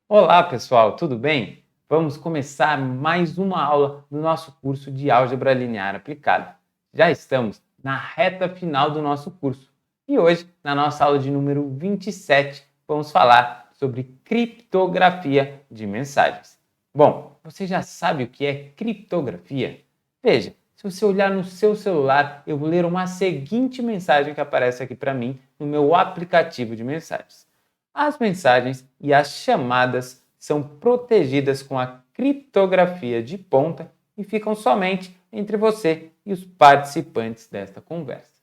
Olá, pessoal, tudo bem? Vamos começar mais uma aula do nosso curso de Álgebra Linear Aplicada. Já estamos na reta final do nosso curso e hoje, na nossa aula de número 27, vamos falar sobre criptografia de mensagens. Bom, você já sabe o que é criptografia? Veja, se você olhar no seu celular, eu vou ler uma seguinte mensagem que aparece aqui para mim no meu aplicativo de mensagens. As mensagens e as chamadas são protegidas com a criptografia de ponta e ficam somente entre você e os participantes desta conversa.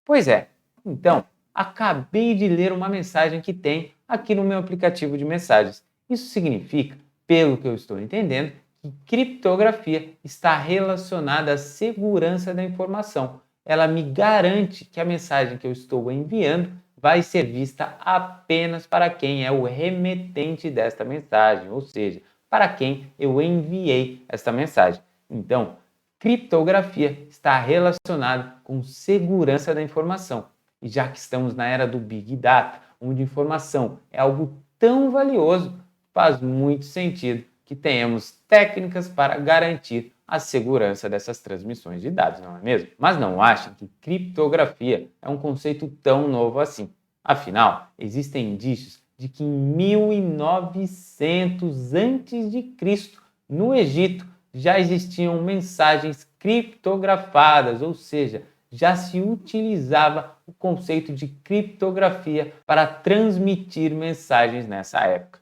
Pois é, então, acabei de ler uma mensagem que tem aqui no meu aplicativo de mensagens. Isso significa, pelo que eu estou entendendo, que criptografia está relacionada à segurança da informação. Ela me garante que a mensagem que eu estou enviando vai ser vista apenas para quem é o remetente desta mensagem, ou seja, para quem eu enviei esta mensagem. Então, criptografia está relacionada com segurança da informação. E já que estamos na era do Big Data, onde informação é algo tão valioso, faz muito sentido que tenhamos técnicas para garantir a segurança dessas transmissões de dados, não é mesmo? Mas não achem que criptografia é um conceito tão novo assim. Afinal, existem indícios de que em 1900 a.C., no Egito, já existiam mensagens criptografadas, ou seja, já se utilizava o conceito de criptografia para transmitir mensagens nessa época.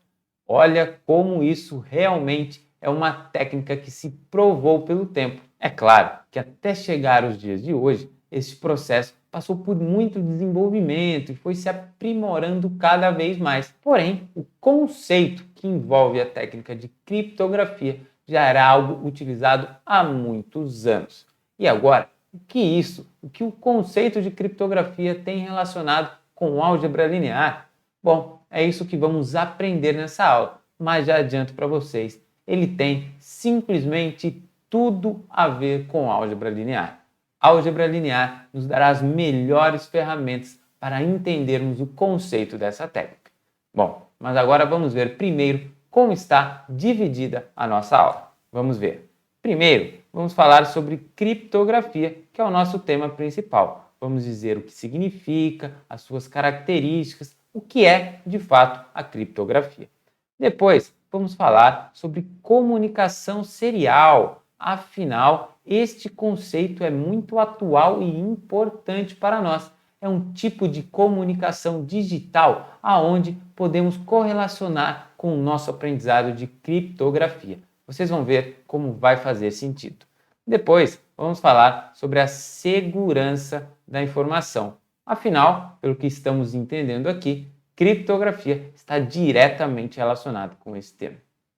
Olha como isso realmente é uma técnica que se provou pelo tempo. É claro que até chegar aos dias de hoje, esse processo passou por muito desenvolvimento e foi se aprimorando cada vez mais. Porém, o conceito que envolve a técnica de criptografia já era algo utilizado há muitos anos. E agora, o que o conceito de criptografia tem relacionado com álgebra linear? Bom, é isso que vamos aprender nessa aula, mas já adianto para vocês, ele tem simplesmente tudo a ver com álgebra linear. Álgebra linear nos dará as melhores ferramentas para entendermos o conceito dessa técnica. Bom, mas agora vamos ver primeiro como está dividida a nossa aula. Vamos ver. Primeiro, vamos falar sobre criptografia, que é o nosso tema principal. Vamos dizer o que significa, as suas características, o que é, de fato, a criptografia. Depois, vamos falar sobre comunicação serial. Afinal, este conceito é muito atual e importante para nós. É um tipo de comunicação digital aonde podemos correlacionar com o nosso aprendizado de criptografia. Vocês vão ver como vai fazer sentido. Depois, vamos falar sobre a segurança da informação. Afinal, pelo que estamos entendendo aqui, criptografia está diretamente relacionada com esse tema.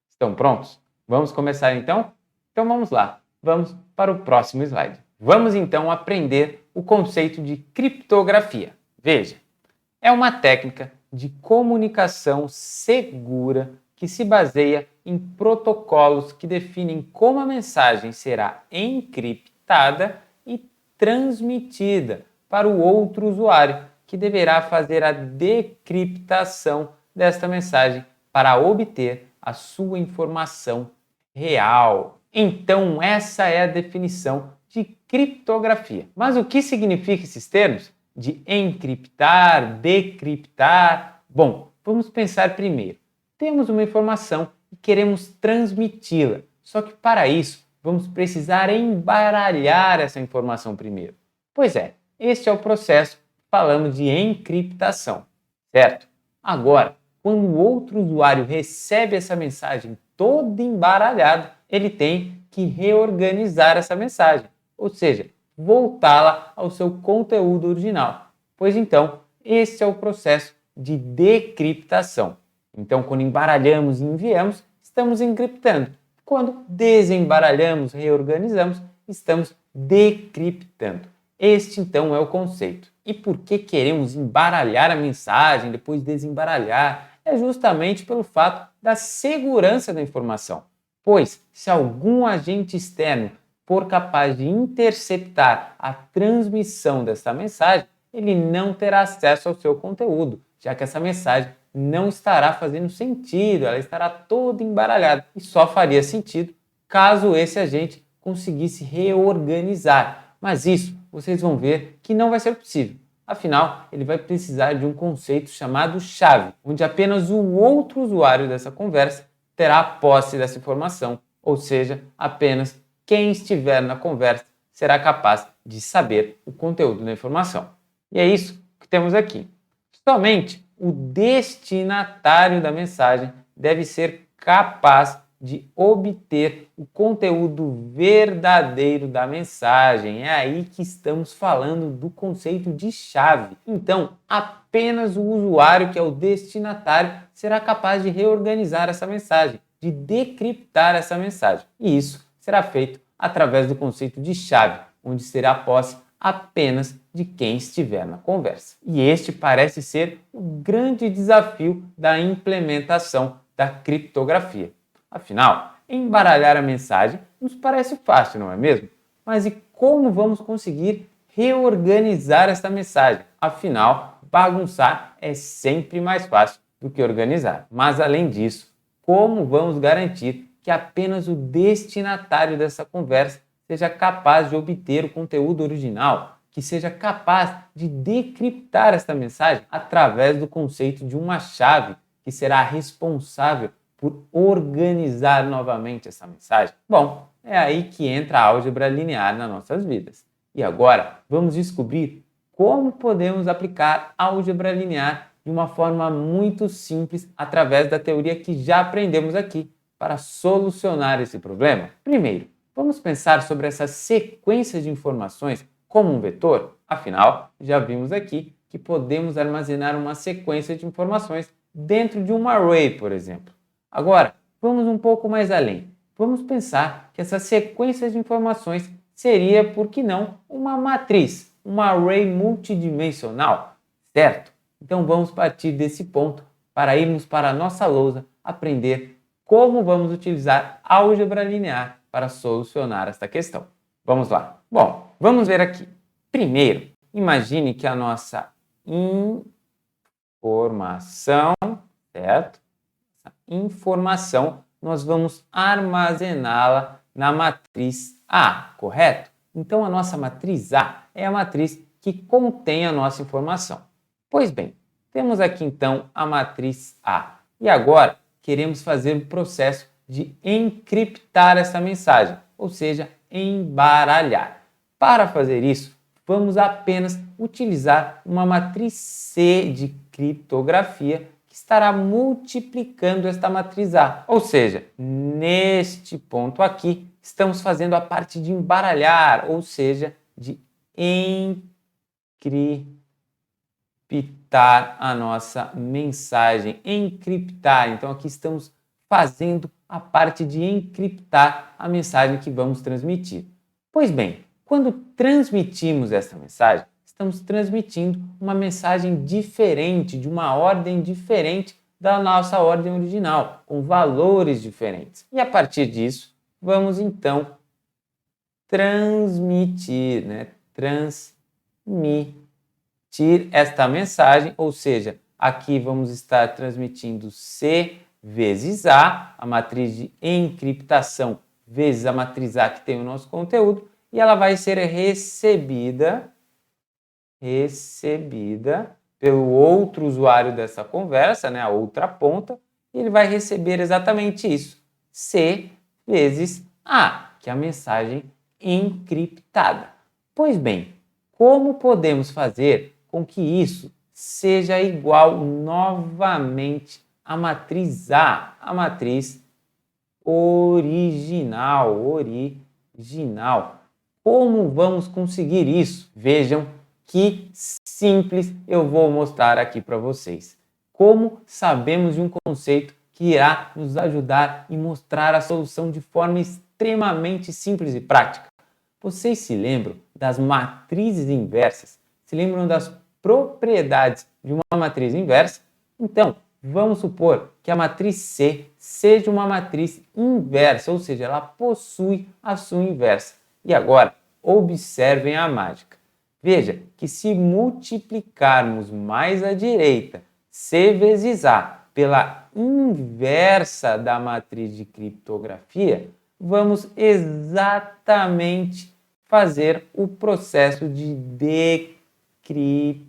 Estão prontos? Vamos começar então? Então vamos lá, vamos para o próximo slide. Vamos então aprender o conceito de criptografia. Veja, é uma técnica de comunicação segura que se baseia em protocolos que definem como a mensagem será encriptada e transmitida para o outro usuário, que deverá fazer a decriptação desta mensagem para obter a sua informação real. Então, essa é a definição de criptografia. Mas o que significam esses termos? De encriptar, decriptar? Bom, vamos pensar primeiro. Temos uma informação e queremos transmiti-la. Só que para isso, vamos precisar embaralhar essa informação primeiro. Pois é, este é o processo que falamos de encriptação, certo? Agora, quando o outro usuário recebe essa mensagem toda embaralhada, ele tem que reorganizar essa mensagem, ou seja, voltá-la ao seu conteúdo original. Pois então, esse é o processo de decriptação. Então, quando embaralhamos e enviamos, estamos encriptando. Quando desembaralhamos, reorganizamos, estamos decriptando. Este, então, é o conceito. E por que queremos embaralhar a mensagem, depois desembaralhar? É justamente pelo fato da segurança da informação. Pois, se algum agente externo for capaz de interceptar a transmissão dessa mensagem, ele não terá acesso ao seu conteúdo, já que essa mensagem não estará fazendo sentido, ela estará toda embaralhada e só faria sentido caso esse agente conseguisse reorganizar. Mas isso vocês vão ver que não vai ser possível. Afinal, ele vai precisar de um conceito chamado chave, onde apenas o outro usuário dessa conversa terá a posse dessa informação, ou seja, apenas quem estiver na conversa será capaz de saber o conteúdo da informação. E é isso que temos aqui. Somente o destinatário da mensagem deve ser capaz de obter o conteúdo verdadeiro da mensagem. É aí que estamos falando do conceito de chave. Então, apenas o usuário, que é o destinatário, será capaz de reorganizar essa mensagem, de decriptar essa mensagem. E isso será feito através do conceito de chave, onde será a posse apenas de quem estiver na conversa. E este parece ser o grande desafio da implementação da criptografia. Afinal, embaralhar a mensagem nos parece fácil, não é mesmo? Mas e como vamos conseguir reorganizar essa mensagem? Afinal, bagunçar é sempre mais fácil do que organizar. Mas além disso, como vamos garantir que apenas o destinatário dessa conversa seja capaz de obter o conteúdo original, que seja capaz de decriptar esta mensagem através do conceito de uma chave que será responsável por organizar novamente essa mensagem? Bom, é aí que entra a álgebra linear nas nossas vidas. E agora vamos descobrir como podemos aplicar a álgebra linear de uma forma muito simples através da teoria que já aprendemos aqui para solucionar esse problema. Primeiro, vamos pensar sobre essa sequência de informações como um vetor? Afinal, já vimos aqui que podemos armazenar uma sequência de informações dentro de um array, por exemplo. Agora, vamos um pouco mais além. Vamos pensar que essa sequência de informações seria, por que não, uma matriz, um array multidimensional, certo? Então vamos partir desse ponto para irmos para a nossa lousa aprender como vamos utilizar álgebra linear para solucionar esta questão. Vamos lá. Bom, vamos ver aqui. Primeiro, imagine que a nossa informação, certo? Essa informação nós vamos armazená-la na matriz A, correto? Então a nossa matriz A é a matriz que contém a nossa informação. Pois bem, temos aqui então a matriz A. E agora queremos fazer o processo de encriptar essa mensagem, ou seja, embaralhar. Para fazer isso, vamos apenas utilizar uma matriz C de criptografia que estará multiplicando esta matriz A. Ou seja, neste ponto aqui, estamos fazendo a parte de embaralhar, ou seja, de encriptar a nossa mensagem. Encriptar. Então aqui estamos fazendo a parte de encriptar a mensagem que vamos transmitir. Pois bem, quando transmitimos esta mensagem, estamos transmitindo uma mensagem diferente, de uma ordem diferente da nossa ordem original, com valores diferentes. E a partir disso, vamos então transmitir esta mensagem, ou seja, aqui vamos estar transmitindo C vezes a matriz de encriptação vezes a matriz A que tem o nosso conteúdo, e ela vai ser recebida pelo outro usuário dessa conversa, a outra ponta, e ele vai receber exatamente isso, C vezes A, que é a mensagem encriptada. Pois bem, como podemos fazer com que isso seja igual novamente à matriz A, a matriz original? Como vamos conseguir isso? Vejam que simples eu vou mostrar aqui para vocês. Como sabemos de um conceito que irá nos ajudar e mostrar a solução de forma extremamente simples e prática. Vocês se lembram das matrizes inversas? Se lembram das propriedades de uma matriz inversa? Então, vamos supor que a matriz C seja uma matriz inversa, ou seja, ela possui a sua inversa. E agora, observem a mágica. Veja que se multiplicarmos mais à direita C vezes A pela inversa da matriz de criptografia, vamos exatamente fazer o processo de decriptar.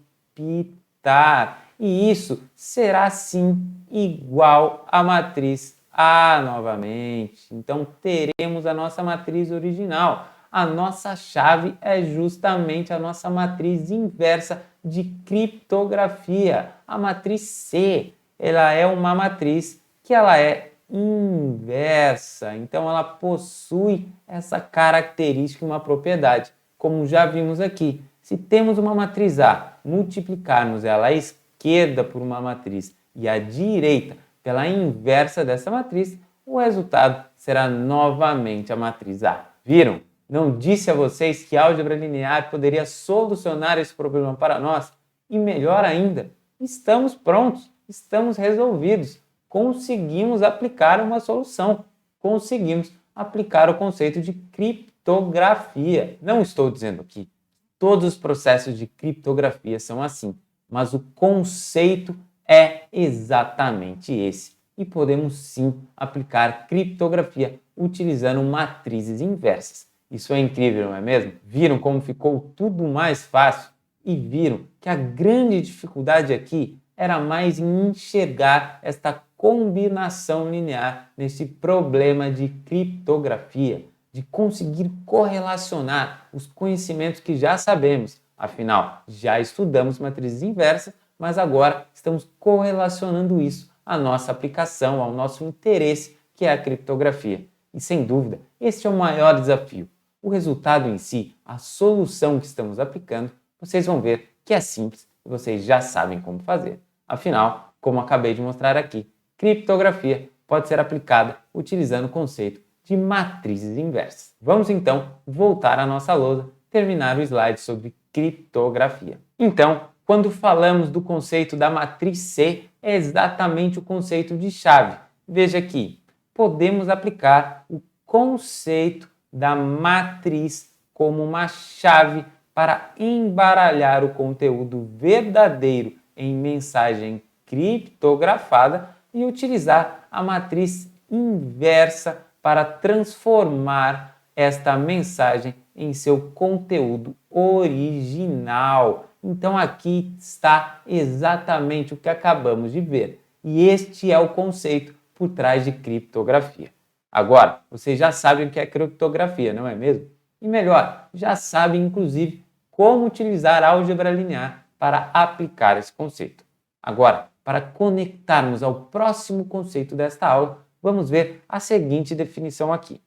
E isso será sim igual à matriz A novamente. Então teremos a nossa matriz original. A nossa chave é justamente a nossa matriz inversa de criptografia, a matriz C. Ela é uma matriz que ela é inversa, então ela possui essa característica e uma propriedade, como já vimos aqui. Se temos uma matriz A, multiplicarmos ela à esquerda por uma matriz e à direita pela inversa dessa matriz, o resultado será novamente a matriz A. Viram? Não disse a vocês que a álgebra linear poderia solucionar esse problema para nós? E melhor ainda, estamos prontos, estamos resolvidos. Conseguimos aplicar uma solução, conseguimos aplicar o conceito de criptografia. Não estou dizendo que todos os processos de criptografia são assim, mas o conceito é exatamente esse. E podemos sim aplicar criptografia utilizando matrizes inversas. Isso é incrível, não é mesmo? Viram como ficou tudo mais fácil? E viram que a grande dificuldade aqui era mais em enxergar esta combinação linear nesse problema de criptografia, de conseguir correlacionar os conhecimentos que já sabemos. Afinal, já estudamos matrizes inversas, mas agora estamos correlacionando isso à nossa aplicação, ao nosso interesse, que é a criptografia. E sem dúvida, este é o maior desafio. O resultado em si, a solução que estamos aplicando, vocês vão ver que é simples e vocês já sabem como fazer. Afinal, como acabei de mostrar aqui, criptografia pode ser aplicada utilizando o conceito de matrizes inversas. Vamos então voltar à nossa lousa, terminar o slide sobre criptografia. Então, quando falamos do conceito da matriz C, é exatamente o conceito de chave. Veja aqui, podemos aplicar o conceito da matriz como uma chave para embaralhar o conteúdo verdadeiro em mensagem criptografada e utilizar a matriz inversa para transformar esta mensagem em seu conteúdo original. Então aqui está exatamente o que acabamos de ver. E este é o conceito por trás de criptografia. Agora, vocês já sabem o que é criptografia, não é mesmo? E melhor, já sabem inclusive como utilizar a álgebra linear para aplicar esse conceito. Agora, para conectarmos ao próximo conceito desta aula, vamos ver a seguinte definição aqui.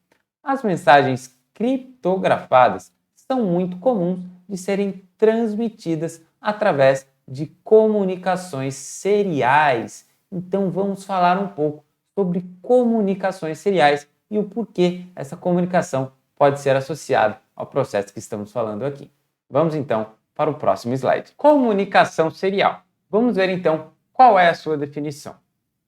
As mensagens criptografadas são muito comuns de serem transmitidas através de comunicações seriais. Então vamos falar um pouco sobre comunicações seriais e o porquê essa comunicação pode ser associada ao processo que estamos falando aqui. Vamos então para o próximo slide. Comunicação serial. Vamos ver então qual é a sua definição.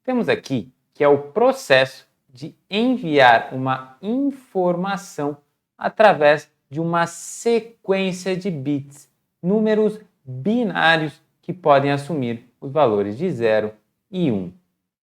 Temos aqui que é o processo de enviar uma informação através de uma sequência de bits, números binários que podem assumir os valores de 0 e 1.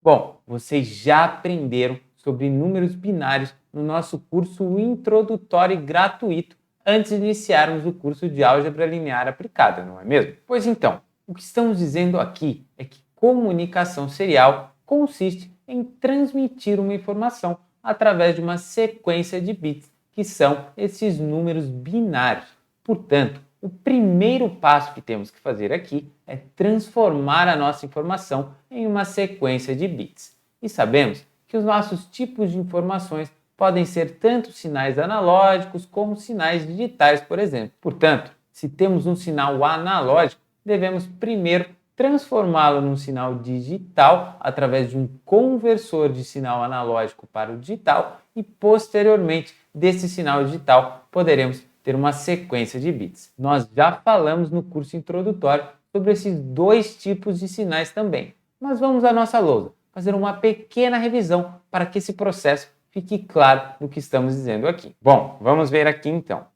Bom, vocês já aprenderam sobre números binários no nosso curso introdutório e gratuito antes de iniciarmos o curso de álgebra linear aplicada, não é mesmo? Pois então, o que estamos dizendo aqui é que comunicação serial consiste em transmitir uma informação através de uma sequência de bits, que são esses números binários. Portanto, o primeiro passo que temos que fazer aqui é transformar a nossa informação em uma sequência de bits. E sabemos que os nossos tipos de informações podem ser tanto sinais analógicos como sinais digitais, por exemplo. Portanto, se temos um sinal analógico, devemos primeiro transformá-lo num sinal digital através de um conversor de sinal analógico para o digital e, posteriormente, desse sinal digital, poderemos ter uma sequência de bits. Nós já falamos no curso introdutório sobre esses dois tipos de sinais também, mas vamos à nossa lousa fazer uma pequena revisão para que esse processo fique claro do que estamos dizendo aqui. Bom, vamos ver aqui então.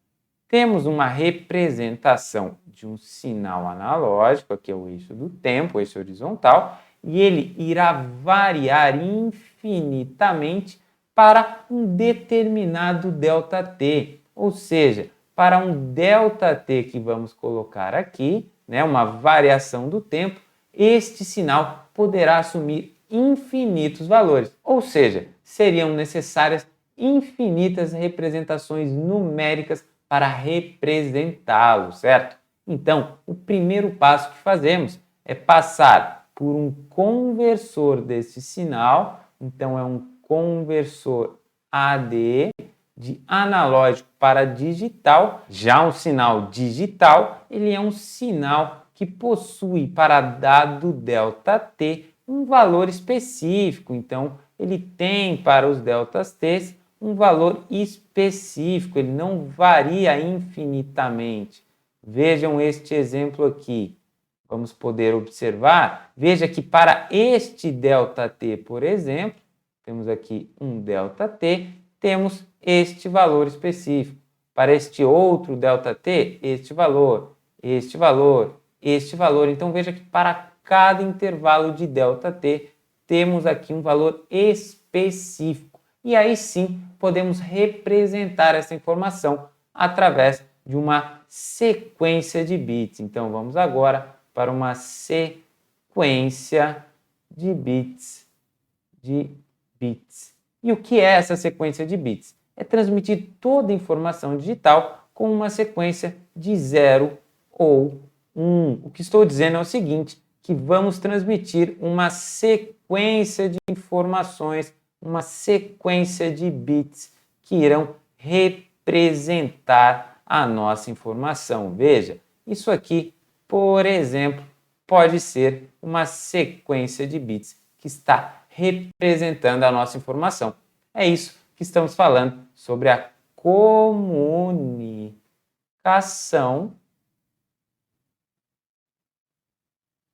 temos uma representação de um sinal analógico, aqui é o eixo do tempo, o eixo horizontal, e ele irá variar infinitamente para um determinado ΔT, ou seja, para um ΔT que vamos colocar aqui, né, uma variação do tempo, este sinal poderá assumir infinitos valores, ou seja, seriam necessárias infinitas representações numéricas para representá-lo, certo? Então, o primeiro passo que fazemos é passar por um conversor desse sinal, então é um conversor AD, de analógico para digital. Já um sinal digital, ele é um sinal que possui para dado ΔT um valor específico, então ele tem para os ΔTs um valor específico, ele não varia infinitamente. Vejam este exemplo aqui. Vamos poder observar, veja que para este ΔT, por exemplo, temos aqui um ΔT, temos este valor específico. Para este outro ΔT, este valor, este valor, este valor. Então veja que para cada intervalo de ΔT, temos aqui um valor específico. E aí sim, podemos representar essa informação através de uma sequência de bits. Então vamos agora para uma sequência de bits. E o que é essa sequência de bits? É transmitir toda a informação digital com uma sequência de 0 ou 1. O que estou dizendo é o seguinte, que vamos transmitir uma sequência de informações, uma sequência de bits que irão representar a nossa informação. Veja, isso aqui, por exemplo, pode ser uma sequência de bits que está representando a nossa informação. É isso que estamos falando sobre a comunicação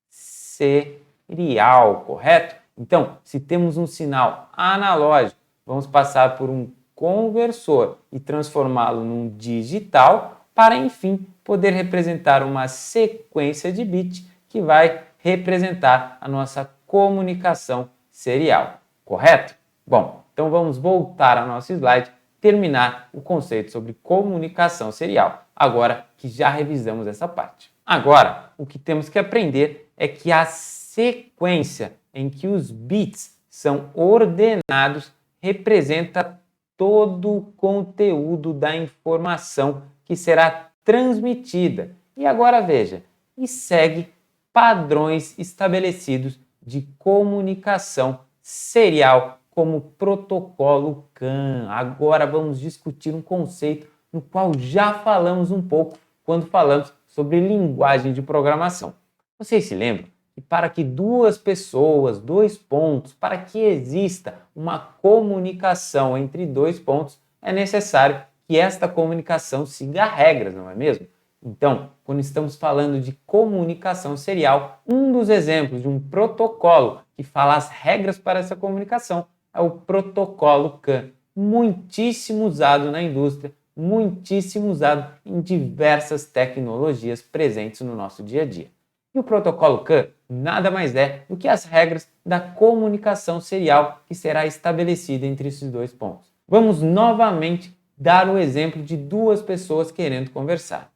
serial, correto? Então, se temos um sinal analógico, vamos passar por um conversor e transformá-lo num digital para, enfim, poder representar uma sequência de bits que vai representar a nossa comunicação serial, correto? Bom, então vamos voltar ao nosso slide, terminar o conceito sobre comunicação serial, agora que já revisamos essa parte. Agora, o que temos que aprender é que a sequência em que os bits são ordenados representa todo o conteúdo da informação que será transmitida. E agora veja, e segue padrões estabelecidos de comunicação serial como protocolo CAN. Agora vamos discutir um conceito no qual já falamos um pouco quando falamos sobre linguagem de programação. Vocês se lembram que para que duas pessoas, dois pontos, para que exista uma comunicação entre dois pontos, é necessário que esta comunicação siga regras, não é mesmo? Então, quando estamos falando de comunicação serial, um dos exemplos de um protocolo que fala as regras para essa comunicação é o protocolo CAN, muitíssimo usado na indústria, muitíssimo usado em diversas tecnologias presentes no nosso dia a dia. E o protocolo CAN nada mais é do que as regras da comunicação serial que será estabelecida entre esses dois pontos. Vamos novamente dar o exemplo de duas pessoas querendo conversar.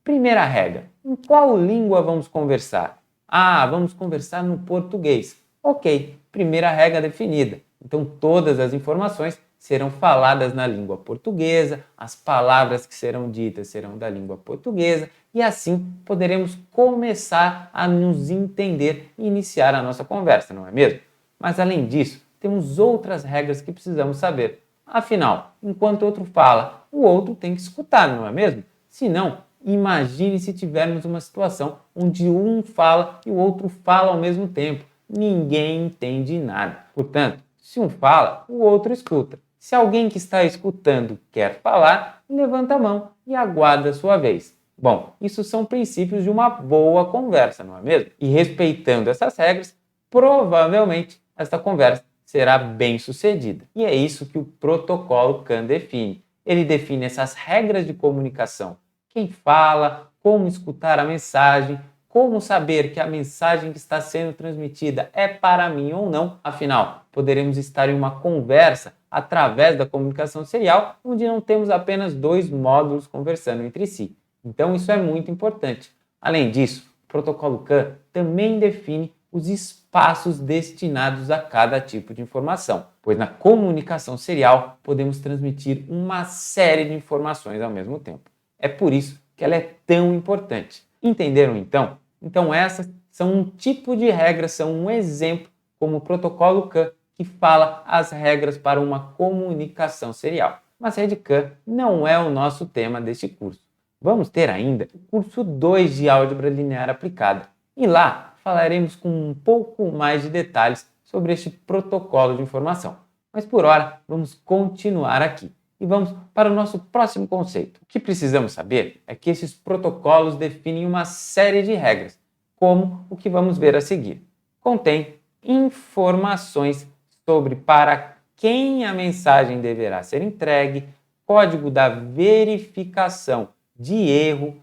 Primeira regra, em qual língua vamos conversar? Vamos conversar no português. Ok, primeira regra definida. Então todas as informações serão faladas na língua portuguesa, as palavras que serão ditas serão da língua portuguesa e assim poderemos começar a nos entender e iniciar a nossa conversa, não é mesmo? Mas além disso, temos outras regras que precisamos saber. Afinal, enquanto o outro fala, o outro tem que escutar, não é mesmo? Se não, imagine se tivermos uma situação onde um fala e o outro fala ao mesmo tempo. Ninguém entende nada. Portanto, se um fala, o outro escuta. Se alguém que está escutando quer falar, levanta a mão e aguarda a sua vez. Bom, isso são princípios de uma boa conversa, não é mesmo? E respeitando essas regras, provavelmente esta conversa será bem sucedida. E é isso que o protocolo CAN define. Ele define essas regras de comunicação. Quem fala, como escutar a mensagem, como saber que a mensagem que está sendo transmitida é para mim ou não. Afinal, poderemos estar em uma conversa através da comunicação serial, onde não temos apenas dois módulos conversando entre si. Então, isso é muito importante. Além disso, o protocolo CAN também define os espaços destinados a cada tipo de informação, pois na comunicação serial podemos transmitir uma série de informações ao mesmo tempo. É por isso que ela é tão importante. Entenderam então? Então essas são um tipo de regra, são um exemplo como o protocolo CAN que fala as regras para uma comunicação serial. Mas RedCAN não é o nosso tema deste curso. Vamos ter ainda o curso 2 de álgebra linear aplicada e lá falaremos com um pouco mais de detalhes sobre este protocolo de informação. Mas por hora vamos continuar aqui. E vamos para o nosso próximo conceito. O que precisamos saber é que esses protocolos definem uma série de regras, como o que vamos ver a seguir. Contém informações sobre para quem a mensagem deverá ser entregue, código da verificação de erro,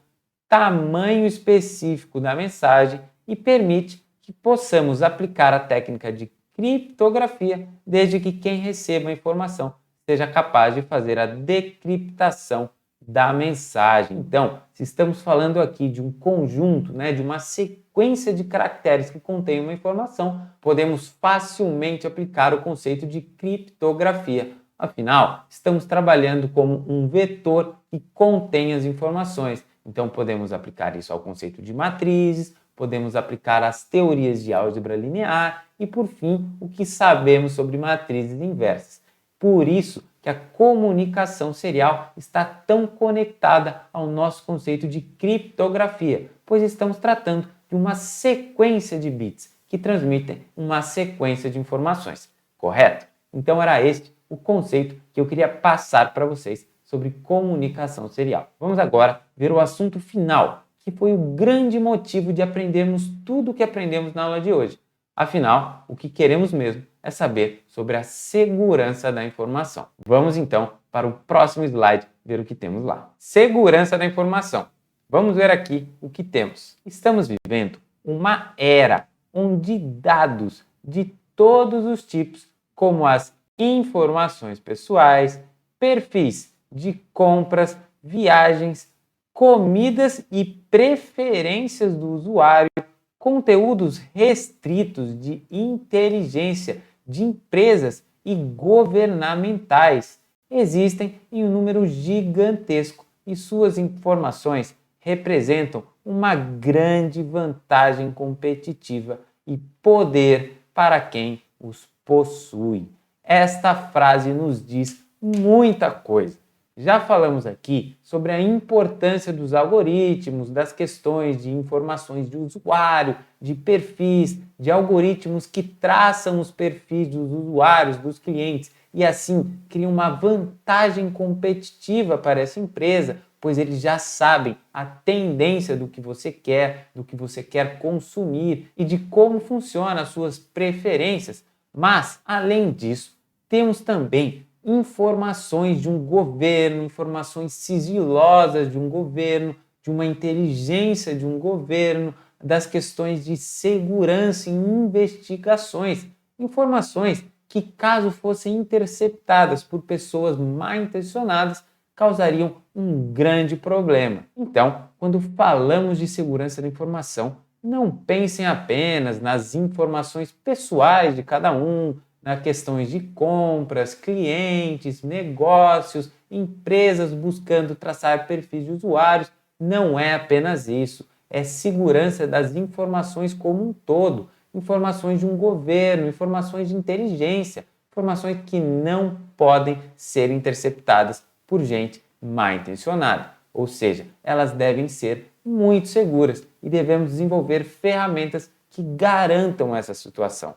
tamanho específico da mensagem e permite que possamos aplicar a técnica de criptografia desde que quem receba a informação seja capaz de fazer a decriptação da mensagem. Então, se estamos falando aqui de um conjunto, de uma sequência de caracteres que contém uma informação, podemos facilmente aplicar o conceito de criptografia. Afinal, estamos trabalhando como um vetor que contém as informações. Então, podemos aplicar isso ao conceito de matrizes, podemos aplicar as teorias de álgebra linear e, por fim, o que sabemos sobre matrizes inversas. Por isso que a comunicação serial está tão conectada ao nosso conceito de criptografia, pois estamos tratando de uma sequência de bits que transmitem uma sequência de informações, correto? Então era este o conceito que eu queria passar para vocês sobre comunicação serial. Vamos agora ver o assunto final, que foi o grande motivo de aprendermos tudo o que aprendemos na aula de hoje. Afinal, o que queremos mesmo é saber sobre a segurança da informação. Vamos então para o próximo slide ver o que temos lá. Segurança da informação. Vamos ver aqui o que temos. Estamos vivendo uma era onde dados de todos os tipos, como as informações pessoais, perfis de compras, viagens, comidas e preferências do usuário, conteúdos restritos de inteligência de empresas e governamentais existem em um número gigantesco e suas informações representam uma grande vantagem competitiva e poder para quem os possui. Esta frase nos diz muita coisa. Já falamos aqui sobre a importância dos algoritmos, das questões de informações de usuário, de perfis, de algoritmos que traçam os perfis dos usuários, dos clientes, e assim criam uma vantagem competitiva para essa empresa, pois eles já sabem a tendência do que você quer consumir e de como funcionam as suas preferências. Mas, além disso, temos também informações de um governo, informações sigilosas de um governo, de uma inteligência de um governo, das questões de segurança em investigações, informações que, caso fossem interceptadas por pessoas mal intencionadas, causariam um grande problema. Então, quando falamos de segurança da informação, não pensem apenas nas informações pessoais de cada um, nas questões de compras, clientes, negócios, empresas buscando traçar perfis de usuários. Não é apenas isso, é segurança das informações como um todo, informações de um governo, informações de inteligência, informações que não podem ser interceptadas por gente mal intencionada. Ou seja, elas devem ser muito seguras e devemos desenvolver ferramentas que garantam essa situação.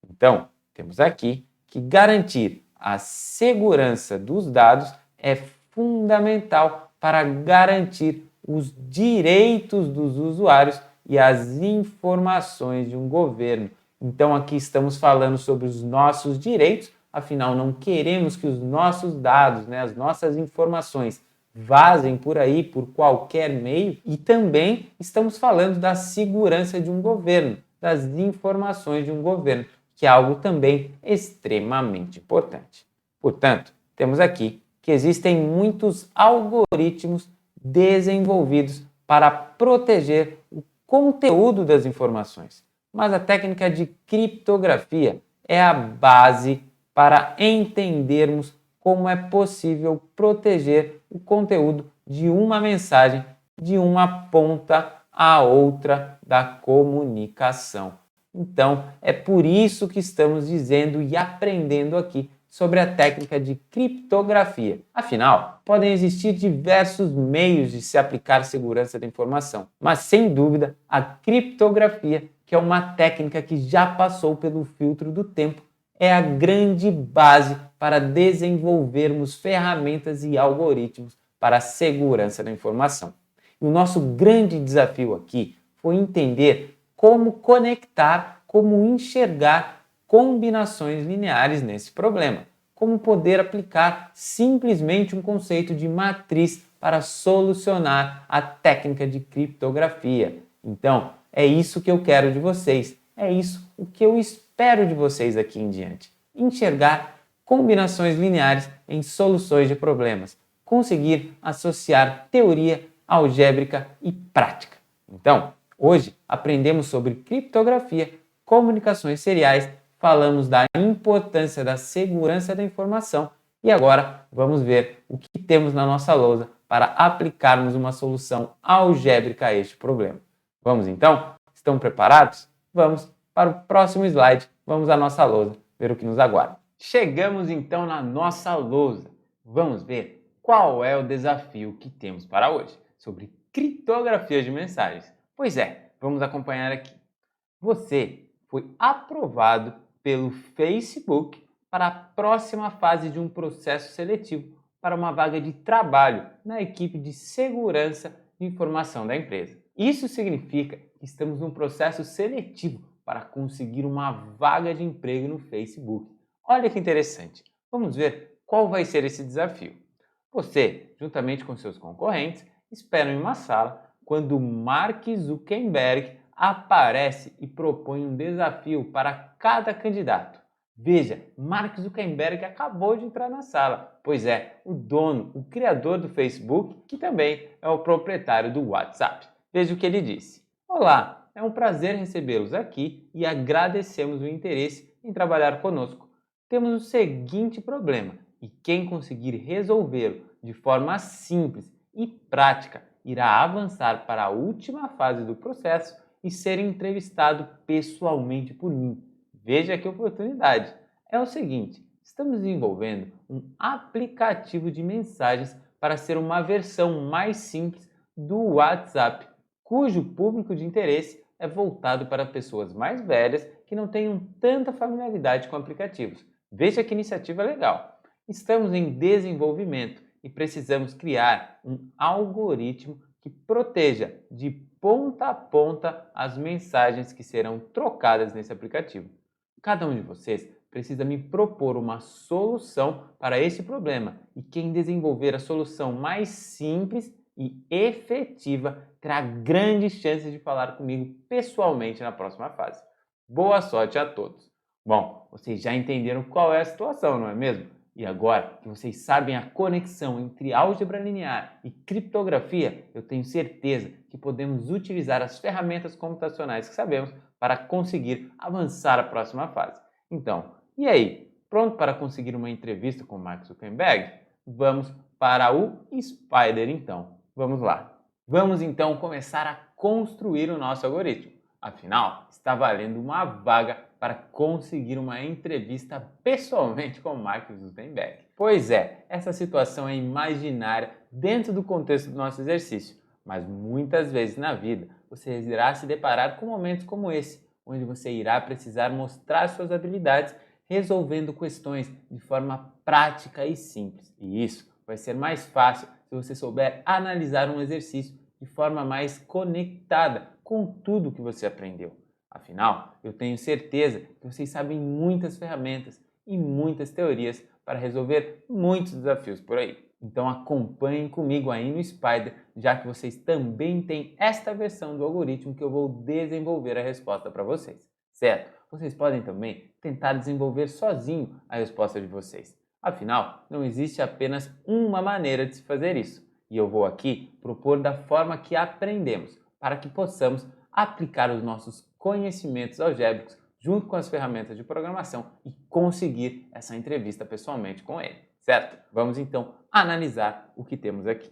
Então, temos aqui que garantir a segurança dos dados é fundamental para garantir os direitos dos usuários e as informações de um governo. Então, aqui estamos falando sobre os nossos direitos, Afinal, não queremos que os nossos dados, né, as nossas informações vazem por aí por qualquer meio, e também estamos falando da segurança de um governo, das informações de um governo, que é algo também extremamente importante. Portanto, temos aqui que existem muitos algoritmos desenvolvidos para proteger o conteúdo das informações, mas a técnica de criptografia é a base para entendermos como é possível proteger o conteúdo de uma mensagem de uma ponta à outra da comunicação. Então, é por isso que estamos dizendo e aprendendo aqui sobre a técnica de criptografia. Afinal, podem existir diversos meios de se aplicar segurança da informação, mas sem dúvida a criptografia, que é uma técnica que já passou pelo filtro do tempo, é a grande base para desenvolvermos ferramentas e algoritmos para a segurança da informação. E o nosso grande desafio aqui foi entender como conectar, como enxergar combinações lineares nesse problema, como poder aplicar simplesmente um conceito de matriz para solucionar a técnica de criptografia. Então, é isso que eu quero de vocês, é isso o que eu espero de vocês aqui em diante. Enxergar combinações lineares em soluções de problemas, conseguir associar teoria algébrica e prática. Então, hoje aprendemos sobre criptografia, comunicações seriais, falamos da importância da segurança da informação e agora vamos ver o que temos na nossa lousa para aplicarmos uma solução algébrica a este problema. Vamos então? Estão preparados? Vamos para o próximo slide, vamos à nossa lousa, ver o que nos aguarda. Chegamos então na nossa lousa. Vamos ver qual é o desafio que temos para hoje sobre criptografia de mensagens. Pois é, vamos acompanhar aqui. Você foi aprovado pelo Facebook para a próxima fase de um processo seletivo para uma vaga de trabalho na equipe de segurança de informação da empresa. Isso significa que estamos num processo seletivo para conseguir uma vaga de emprego no Facebook. Olha que interessante. Vamos ver qual vai ser esse desafio. Você, juntamente com seus concorrentes, esperam em uma sala quando Mark Zuckerberg aparece e propõe um desafio para cada candidato. Veja, Mark Zuckerberg acabou de entrar na sala, pois é o dono, o criador do Facebook, que também é o proprietário do WhatsApp. Veja o que ele disse. Olá, é um prazer recebê-los aqui e agradecemos o interesse em trabalhar conosco. Temos o seguinte problema e quem conseguir resolvê-lo de forma simples e prática irá avançar para a última fase do processo e ser entrevistado pessoalmente por mim. Veja que oportunidade! É o seguinte, estamos desenvolvendo um aplicativo de mensagens para ser uma versão mais simples do WhatsApp, cujo público de interesse é voltado para pessoas mais velhas que não tenham tanta familiaridade com aplicativos. Veja que iniciativa legal! Estamos em desenvolvimento e precisamos criar um algoritmo que proteja de ponta a ponta as mensagens que serão trocadas nesse aplicativo. Cada um de vocês precisa me propor uma solução para esse problema e quem desenvolver a solução mais simples e efetiva terá grandes chances de falar comigo pessoalmente na próxima fase. Boa sorte a todos! Bom, vocês já entenderam qual é a situação, não é mesmo? E agora que vocês sabem a conexão entre álgebra linear e criptografia, eu tenho certeza que podemos utilizar as ferramentas computacionais que sabemos para conseguir avançar a próxima fase. Então, e aí? Pronto para conseguir uma entrevista com Mark Zuckerberg? Vamos para o Spider então. Vamos lá. Vamos então começar a construir o nosso algoritmo. Afinal, está valendo uma vaga para conseguir uma entrevista pessoalmente com Mark Zuckerberg. Pois é, essa situação é imaginária dentro do contexto do nosso exercício, mas muitas vezes na vida você irá se deparar com momentos como esse, onde você irá precisar mostrar suas habilidades resolvendo questões de forma prática e simples. E isso vai ser mais fácil se você souber analisar um exercício de forma mais conectada com tudo que você aprendeu. Afinal, eu tenho certeza que vocês sabem muitas ferramentas e muitas teorias para resolver muitos desafios por aí. Então acompanhem comigo aí no Spider, já que vocês também têm esta versão do algoritmo que eu vou desenvolver a resposta para vocês, certo? Vocês podem também tentar desenvolver sozinho a resposta de vocês. Afinal, não existe apenas uma maneira de se fazer isso. E eu vou aqui propor da forma que aprendemos, para que possamos aplicar os nossos conhecimentos algébricos junto com as ferramentas de programação e conseguir essa entrevista pessoalmente com ele, certo? Vamos então analisar o que temos aqui.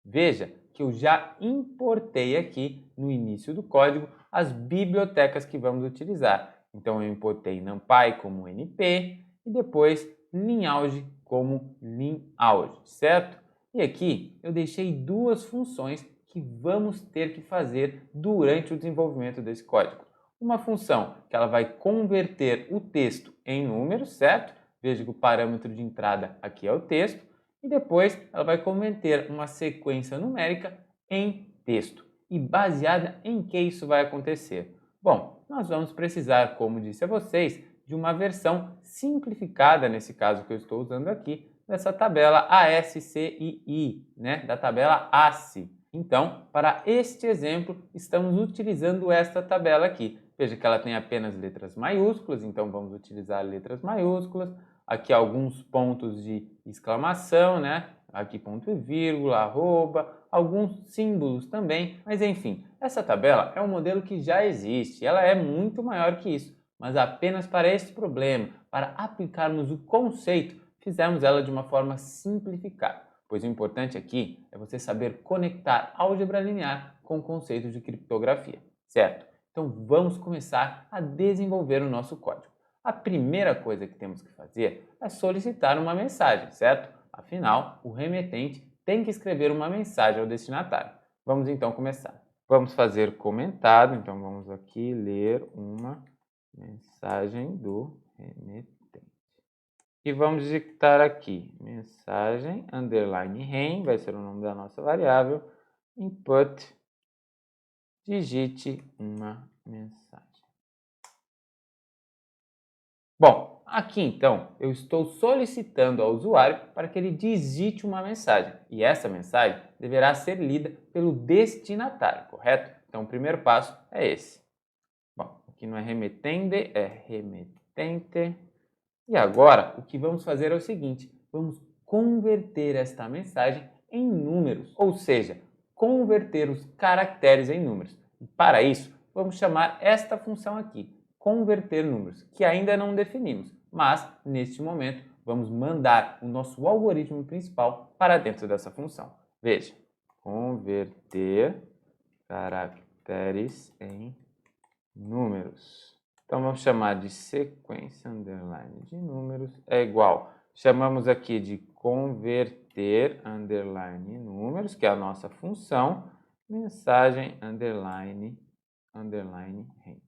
Veja que eu já importei aqui no início do código as bibliotecas que vamos utilizar. Então eu importei NumPy como NP e depois linAlg como linAlg, certo? E aqui eu deixei duas funções que vamos ter que fazer durante o desenvolvimento desse código. Uma função que ela vai converter o texto em números, certo? Veja que o parâmetro de entrada aqui é o texto. E depois ela vai converter uma sequência numérica em texto. E baseada em que isso vai acontecer? Bom, nós vamos precisar, como disse a vocês, de uma versão simplificada, nesse caso que eu estou usando aqui, dessa tabela ASCII, né? Da tabela ASCII. Então, para este exemplo, estamos utilizando esta tabela aqui. Veja que ela tem apenas letras maiúsculas, então vamos utilizar letras maiúsculas. Aqui alguns pontos de exclamação, né? Aqui ponto e vírgula, arroba, alguns símbolos também. Mas enfim, essa tabela é um modelo que já existe, ela é muito maior que isso. Mas apenas para este problema, para aplicarmos o conceito, fizemos ela de uma forma simplificada. Pois o importante aqui é você saber conectar álgebra linear com o conceito de criptografia, certo? Então vamos começar a desenvolver o nosso código. A primeira coisa que temos que fazer é solicitar uma mensagem, certo? Afinal, o remetente tem que escrever uma mensagem ao destinatário. Vamos então começar. Vamos fazer comentado, então vamos aqui ler uma mensagem do remetente. E vamos digitar aqui, mensagem, underline REM, vai ser o nome da nossa variável, input, digite uma mensagem. Bom, aqui então eu estou solicitando ao usuário para que ele digite uma mensagem e essa mensagem deverá ser lida pelo destinatário, correto? Então o primeiro passo é esse. Bom, aqui não é remetende, é remetente. E agora o que vamos fazer é o seguinte, vamos converter esta mensagem em números, ou seja, converter os caracteres em números. E para isso, vamos chamar esta função aqui, converter números, que ainda não definimos, mas neste momento vamos mandar o nosso algoritmo principal para dentro dessa função. Veja, converter caracteres em números. Então vamos chamar de sequência underline de números é igual. Chamamos aqui de converter underline números, que é a nossa função, mensagem underline REM.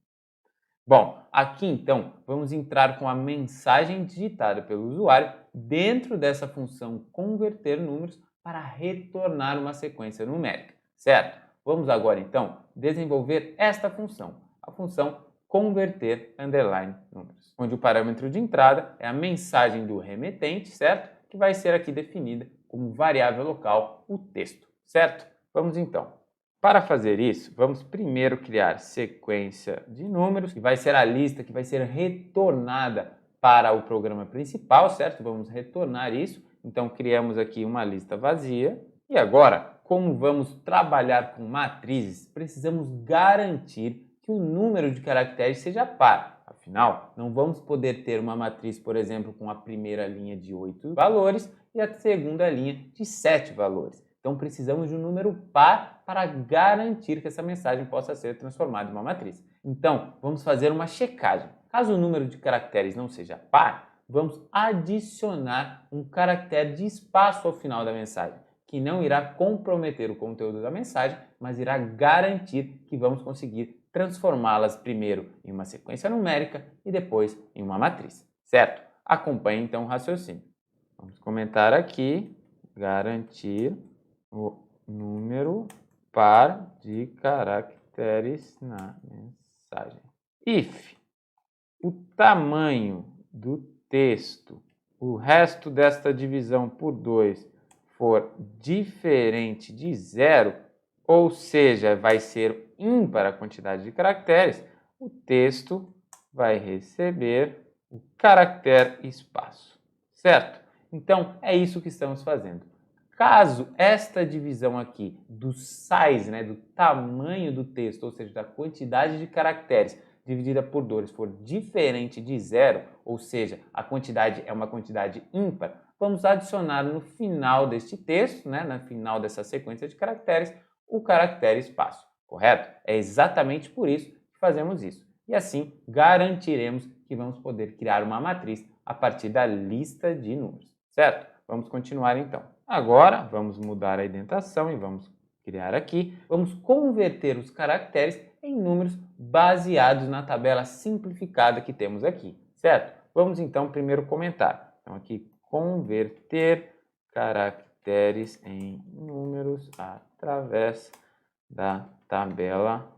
Bom, aqui então vamos entrar com a mensagem digitada pelo usuário dentro dessa função converter números para retornar uma sequência numérica, certo? Vamos agora então desenvolver esta função, a função converter underline números, onde o parâmetro de entrada é a mensagem do remetente, certo? Que vai ser aqui definida como variável local o texto, certo? Vamos então. Para fazer isso, vamos primeiro criar sequência de números, que vai ser a lista que vai ser retornada para o programa principal, certo? Vamos retornar isso. Então, criamos aqui uma lista vazia. E agora, como vamos trabalhar com matrizes, precisamos garantir que o número de caracteres seja par. Afinal, não vamos poder ter uma matriz, por exemplo, com a primeira linha de 8 valores e a segunda linha de 7 valores. Então, precisamos de um número par para garantir que essa mensagem possa ser transformada em uma matriz. Então, vamos fazer uma checagem. Caso o número de caracteres não seja par, vamos adicionar um caractere de espaço ao final da mensagem, que não irá comprometer o conteúdo da mensagem, mas irá garantir que vamos conseguir transformá-las primeiro em uma sequência numérica e depois em uma matriz, certo? Acompanhe então o raciocínio. Vamos comentar aqui, garantir o número par de caracteres na mensagem. If o tamanho do texto, o resto desta divisão por 2 for diferente de 0, ou seja, vai ser ímpar a quantidade de caracteres, o texto vai receber o caractere espaço, certo? Então, é isso que estamos fazendo. Caso esta divisão aqui do size, né, do tamanho do texto, ou seja, da quantidade de caracteres dividida por 2 for diferente de 0, ou seja, a quantidade é uma quantidade ímpar, vamos adicionar no final deste texto, né, no final dessa sequência de caracteres, o caractere espaço, correto? É exatamente por isso que fazemos isso. E assim garantiremos que vamos poder criar uma matriz a partir da lista de números, certo? Vamos continuar então. Agora, vamos mudar a indentação e vamos criar aqui. Vamos converter os caracteres em números baseados na tabela simplificada que temos aqui, certo? Vamos então primeiro comentar. Então aqui, converter caracteres em números através da tabela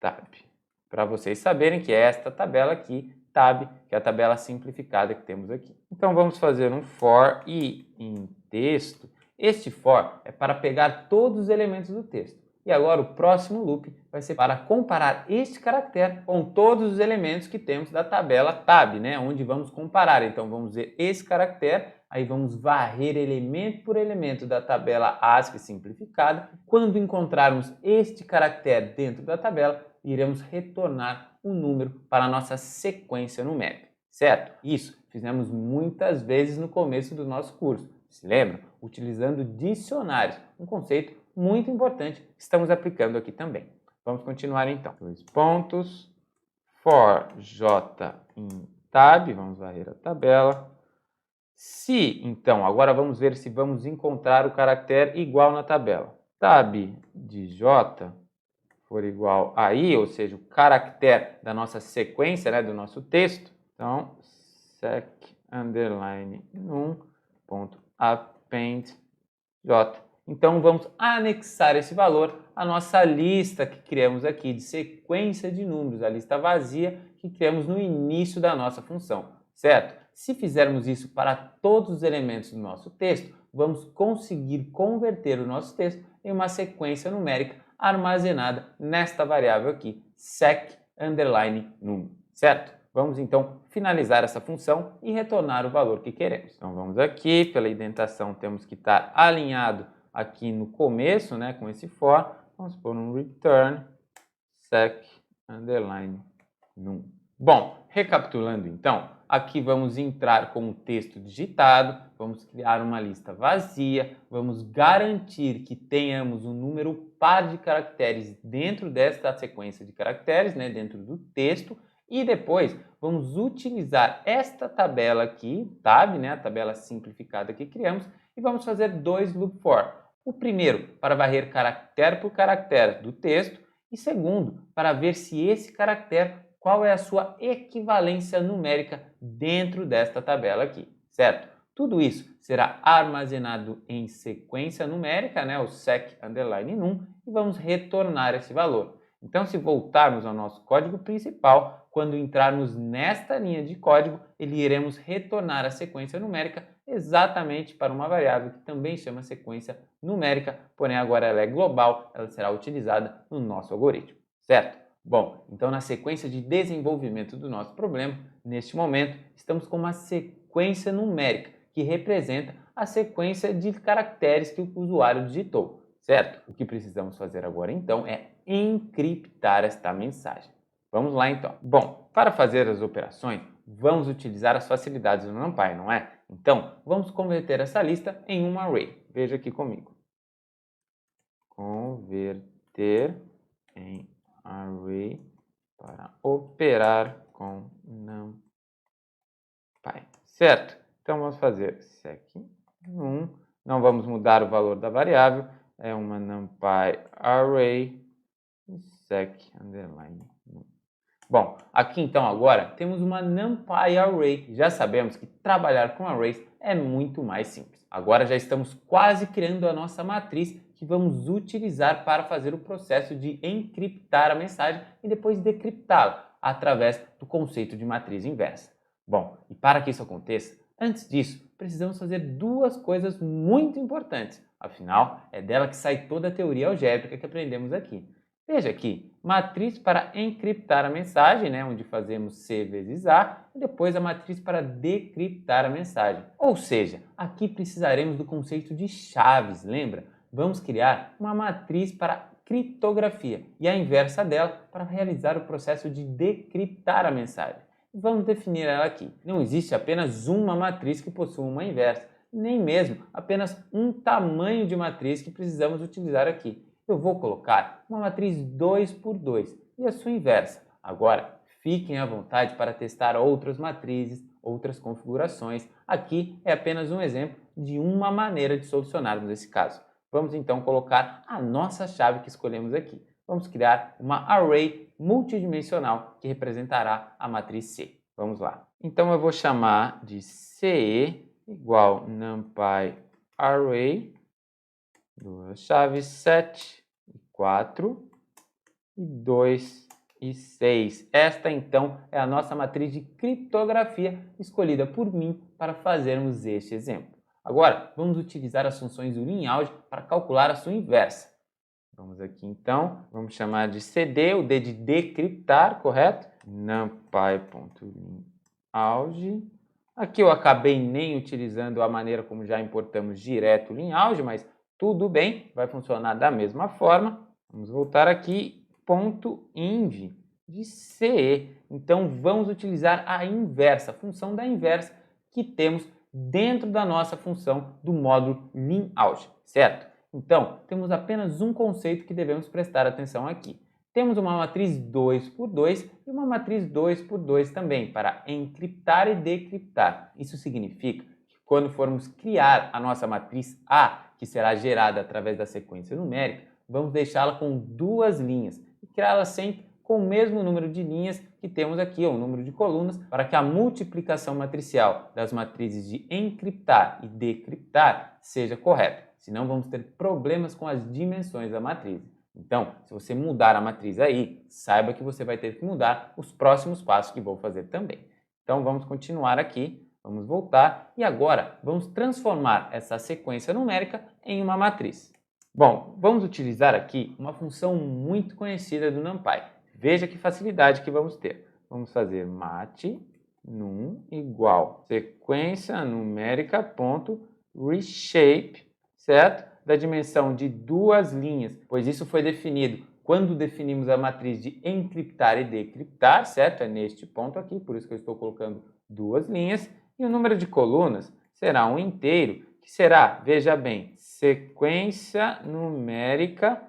tab. Para vocês saberem que é esta tabela aqui, tab, que é a tabela simplificada que temos aqui. Então vamos fazer um for e em texto. Este for é para pegar todos os elementos do texto. E agora o próximo loop vai ser para comparar este caractere com todos os elementos que temos da tabela tab, né? Onde vamos comparar. Então vamos ver esse caractere, aí vamos varrer elemento por elemento da tabela ASCII simplificada. Quando encontrarmos este caractere dentro da tabela, iremos retornar um número para a nossa sequência numérica, certo? Isso fizemos muitas vezes no começo do nosso curso, se lembram? Utilizando dicionários, um conceito muito importante que estamos aplicando aqui também. Vamos continuar então. 2 pontos, for j em tab, vamos varrer a tabela. Se, então, agora vamos ver se vamos encontrar o caractere igual na tabela. Tab de j for igual a i, ou seja, o caractere da nossa sequência, né, do nosso texto. Então, sec underline num.append j. Então, vamos anexar esse valor à nossa lista que criamos aqui de sequência de números, a lista vazia que criamos no início da nossa função, certo? Se fizermos isso para todos os elementos do nosso texto, vamos conseguir converter o nosso texto em uma sequência numérica armazenada nesta variável aqui, sec underline num, certo? Vamos então finalizar essa função e retornar o valor que queremos. Então vamos aqui, pela indentação temos que estar alinhado aqui no começo, né, com esse for, vamos pôr um return sec underline num. Bom, recapitulando então, aqui vamos entrar com o texto digitado, vamos criar uma lista vazia, vamos garantir que tenhamos um número par de caracteres dentro desta sequência de caracteres, né, dentro do texto, e depois vamos utilizar esta tabela aqui, tab, né, a tabela simplificada que criamos, e vamos fazer 2 loop for. O primeiro para varrer caractere por caractere do texto, e segundo para ver se esse caractere, qual é a sua equivalência numérica dentro desta tabela aqui, certo? Tudo isso será armazenado em sequência numérica, né, o sec underline num, e vamos retornar esse valor. Então, se voltarmos ao nosso código principal, quando entrarmos nesta linha de código, iremos retornar a sequência numérica exatamente para uma variável que também chama sequência numérica, porém agora ela é global, ela será utilizada no nosso algoritmo, certo? Bom, então na sequência de desenvolvimento do nosso problema, neste momento, estamos com uma sequência numérica, que representa a sequência de caracteres que o usuário digitou, certo? O que precisamos fazer agora então é encriptar esta mensagem. Vamos lá então. Bom, para fazer as operações, vamos utilizar as facilidades do NumPy, não é? Então, vamos converter essa lista em um array. Veja aqui comigo. Converter em array para operar com NumPy, certo? Então, vamos fazer sec num, não vamos mudar o valor da variável, é uma NumPy array sec underline num. Bom, aqui então agora temos uma NumPy array. Já sabemos que trabalhar com arrays é muito mais simples. Agora já estamos quase criando a nossa matriz que vamos utilizar para fazer o processo de encriptar a mensagem e depois decriptá-la através do conceito de matriz inversa. Bom, e para que isso aconteça, antes disso, precisamos fazer duas coisas muito importantes. Afinal, é dela que sai toda a teoria algébrica que aprendemos aqui. Veja aqui, matriz para encriptar a mensagem, onde fazemos C vezes A, e depois a matriz para decriptar a mensagem. Ou seja, aqui precisaremos do conceito de chaves, lembra? Vamos criar uma matriz para criptografia e a inversa dela para realizar o processo de decriptar a mensagem. Vamos definir ela aqui. Não existe apenas uma matriz que possua uma inversa, nem mesmo apenas um tamanho de matriz que precisamos utilizar aqui. Eu vou colocar uma matriz 2 por 2 e a sua inversa. Agora, fiquem à vontade para testar outras matrizes, outras configurações. Aqui é apenas um exemplo de uma maneira de solucionarmos esse caso. Vamos então colocar a nossa chave que escolhemos aqui. Vamos criar uma array multidimensional que representará a matriz C. Vamos lá. Então eu vou chamar de CE igual NumPy array, duas chaves 7 e 4 e 2 e 6. Esta então é a nossa matriz de criptografia escolhida por mim para fazermos este exemplo. Agora, vamos utilizar as funções do LinAlg para calcular a sua inversa. Vamos aqui então, vamos chamar de CD, o D de decriptar, correto? NumPy.LinAlg. Aqui eu acabei nem utilizando a maneira como já importamos direto o LinAlg, mas tudo bem, vai funcionar da mesma forma. Vamos voltar aqui, .inv de CE. Então vamos utilizar a inversa, a função da inversa que temos dentro da nossa função do módulo LinAlg, certo? Então, temos apenas um conceito que devemos prestar atenção aqui. Temos uma matriz 2 por 2 e uma matriz 2 por 2 também, para encriptar e decriptar. Isso significa que quando formos criar a nossa matriz A, que será gerada através da sequência numérica, vamos deixá-la com duas linhas e criá-la sempre com o mesmo número de linhas que temos aqui, ou o número de colunas, para que a multiplicação matricial das matrizes de encriptar e decriptar seja correta. Senão vamos ter problemas com as dimensões da matriz. Então, se você mudar a matriz aí, saiba que você vai ter que mudar os próximos passos que vou fazer também. Então vamos continuar aqui, vamos voltar e agora vamos transformar essa sequência numérica em uma matriz. Bom, vamos utilizar aqui uma função muito conhecida do NumPy. Veja que facilidade que vamos ter. Vamos fazer mat_num igual sequência numérica ponto reshape, certo? Da dimensão de duas linhas, pois isso foi definido quando definimos a matriz de encriptar e decriptar, certo? É neste ponto aqui, por isso que eu estou colocando duas linhas. E o número de colunas será um inteiro, que será, veja bem, sequência numérica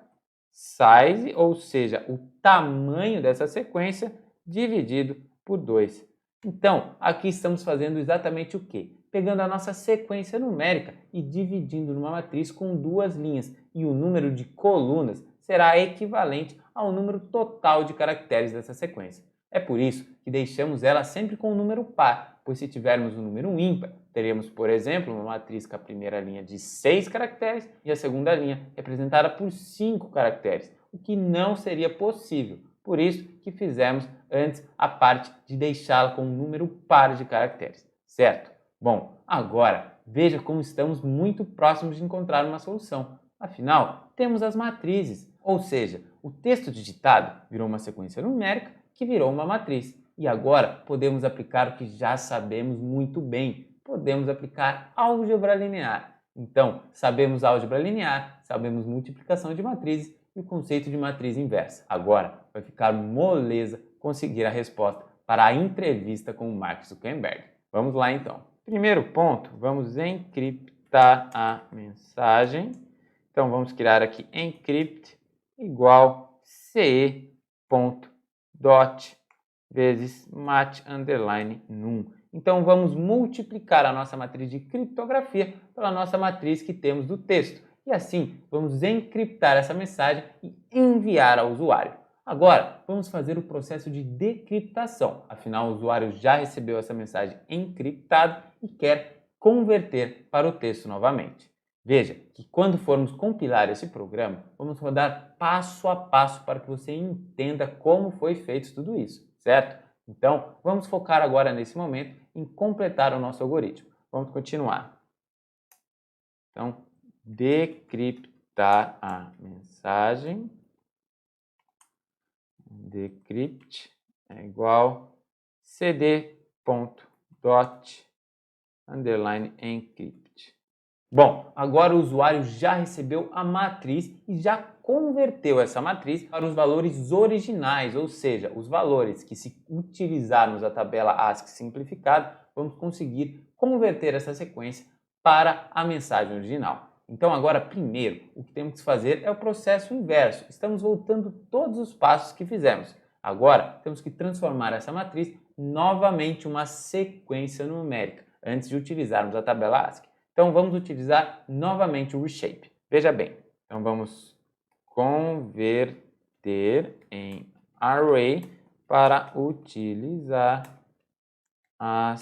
size, ou seja, o tamanho dessa sequência dividido por 2. Então, aqui estamos fazendo exatamente o quê? Pegando a nossa sequência numérica e dividindo numa matriz com duas linhas, e o número de colunas será equivalente ao número total de caracteres dessa sequência. É por isso que deixamos ela sempre com um número par, pois se tivermos um número ímpar, teremos, por exemplo, uma matriz com a primeira linha de 6 caracteres e a segunda linha representada por 5 caracteres, o que não seria possível. Por isso que fizemos antes a parte de deixá-la com um número par de caracteres, certo? Bom, agora veja como estamos muito próximos de encontrar uma solução. Afinal, temos as matrizes, ou seja, o texto digitado virou uma sequência numérica que virou uma matriz. E agora podemos aplicar o que já sabemos muito bem. Podemos aplicar álgebra linear. Então, sabemos álgebra linear, sabemos multiplicação de matrizes e o conceito de matriz inversa. Agora vai ficar moleza conseguir a resposta para a entrevista com o Mark Zuckerberg. Vamos lá então. Primeiro ponto, vamos encriptar a mensagem. Então vamos criar aqui encrypt igual ce.dot vezes mat_num. Então vamos multiplicar a nossa matriz de criptografia pela nossa matriz que temos do texto. E assim vamos encriptar essa mensagem e enviar ao usuário. Agora vamos fazer o processo de decriptação. Afinal, o usuário já recebeu essa mensagem encriptada e quer converter para o texto novamente. Veja que quando formos compilar esse programa, vamos rodar passo a passo para que você entenda como foi feito tudo isso, certo? Então, vamos focar agora nesse momento em completar o nosso algoritmo. Vamos continuar. Então, decriptar a mensagem. Decrypt é igual cd.dot_encrypt. Bom, agora o usuário já recebeu a matriz e já converteu essa matriz para os valores originais, ou seja, os valores que, se utilizarmos a tabela ASCII simplificada, vamos conseguir converter essa sequência para a mensagem original. Então agora, primeiro, o que temos que fazer é o processo inverso. Estamos voltando todos os passos que fizemos. Agora, temos que transformar essa matriz novamente em uma sequência numérica, antes de utilizarmos a tabela ASCII. Então, vamos utilizar novamente o reshape. Veja bem, então vamos converter em array para utilizar a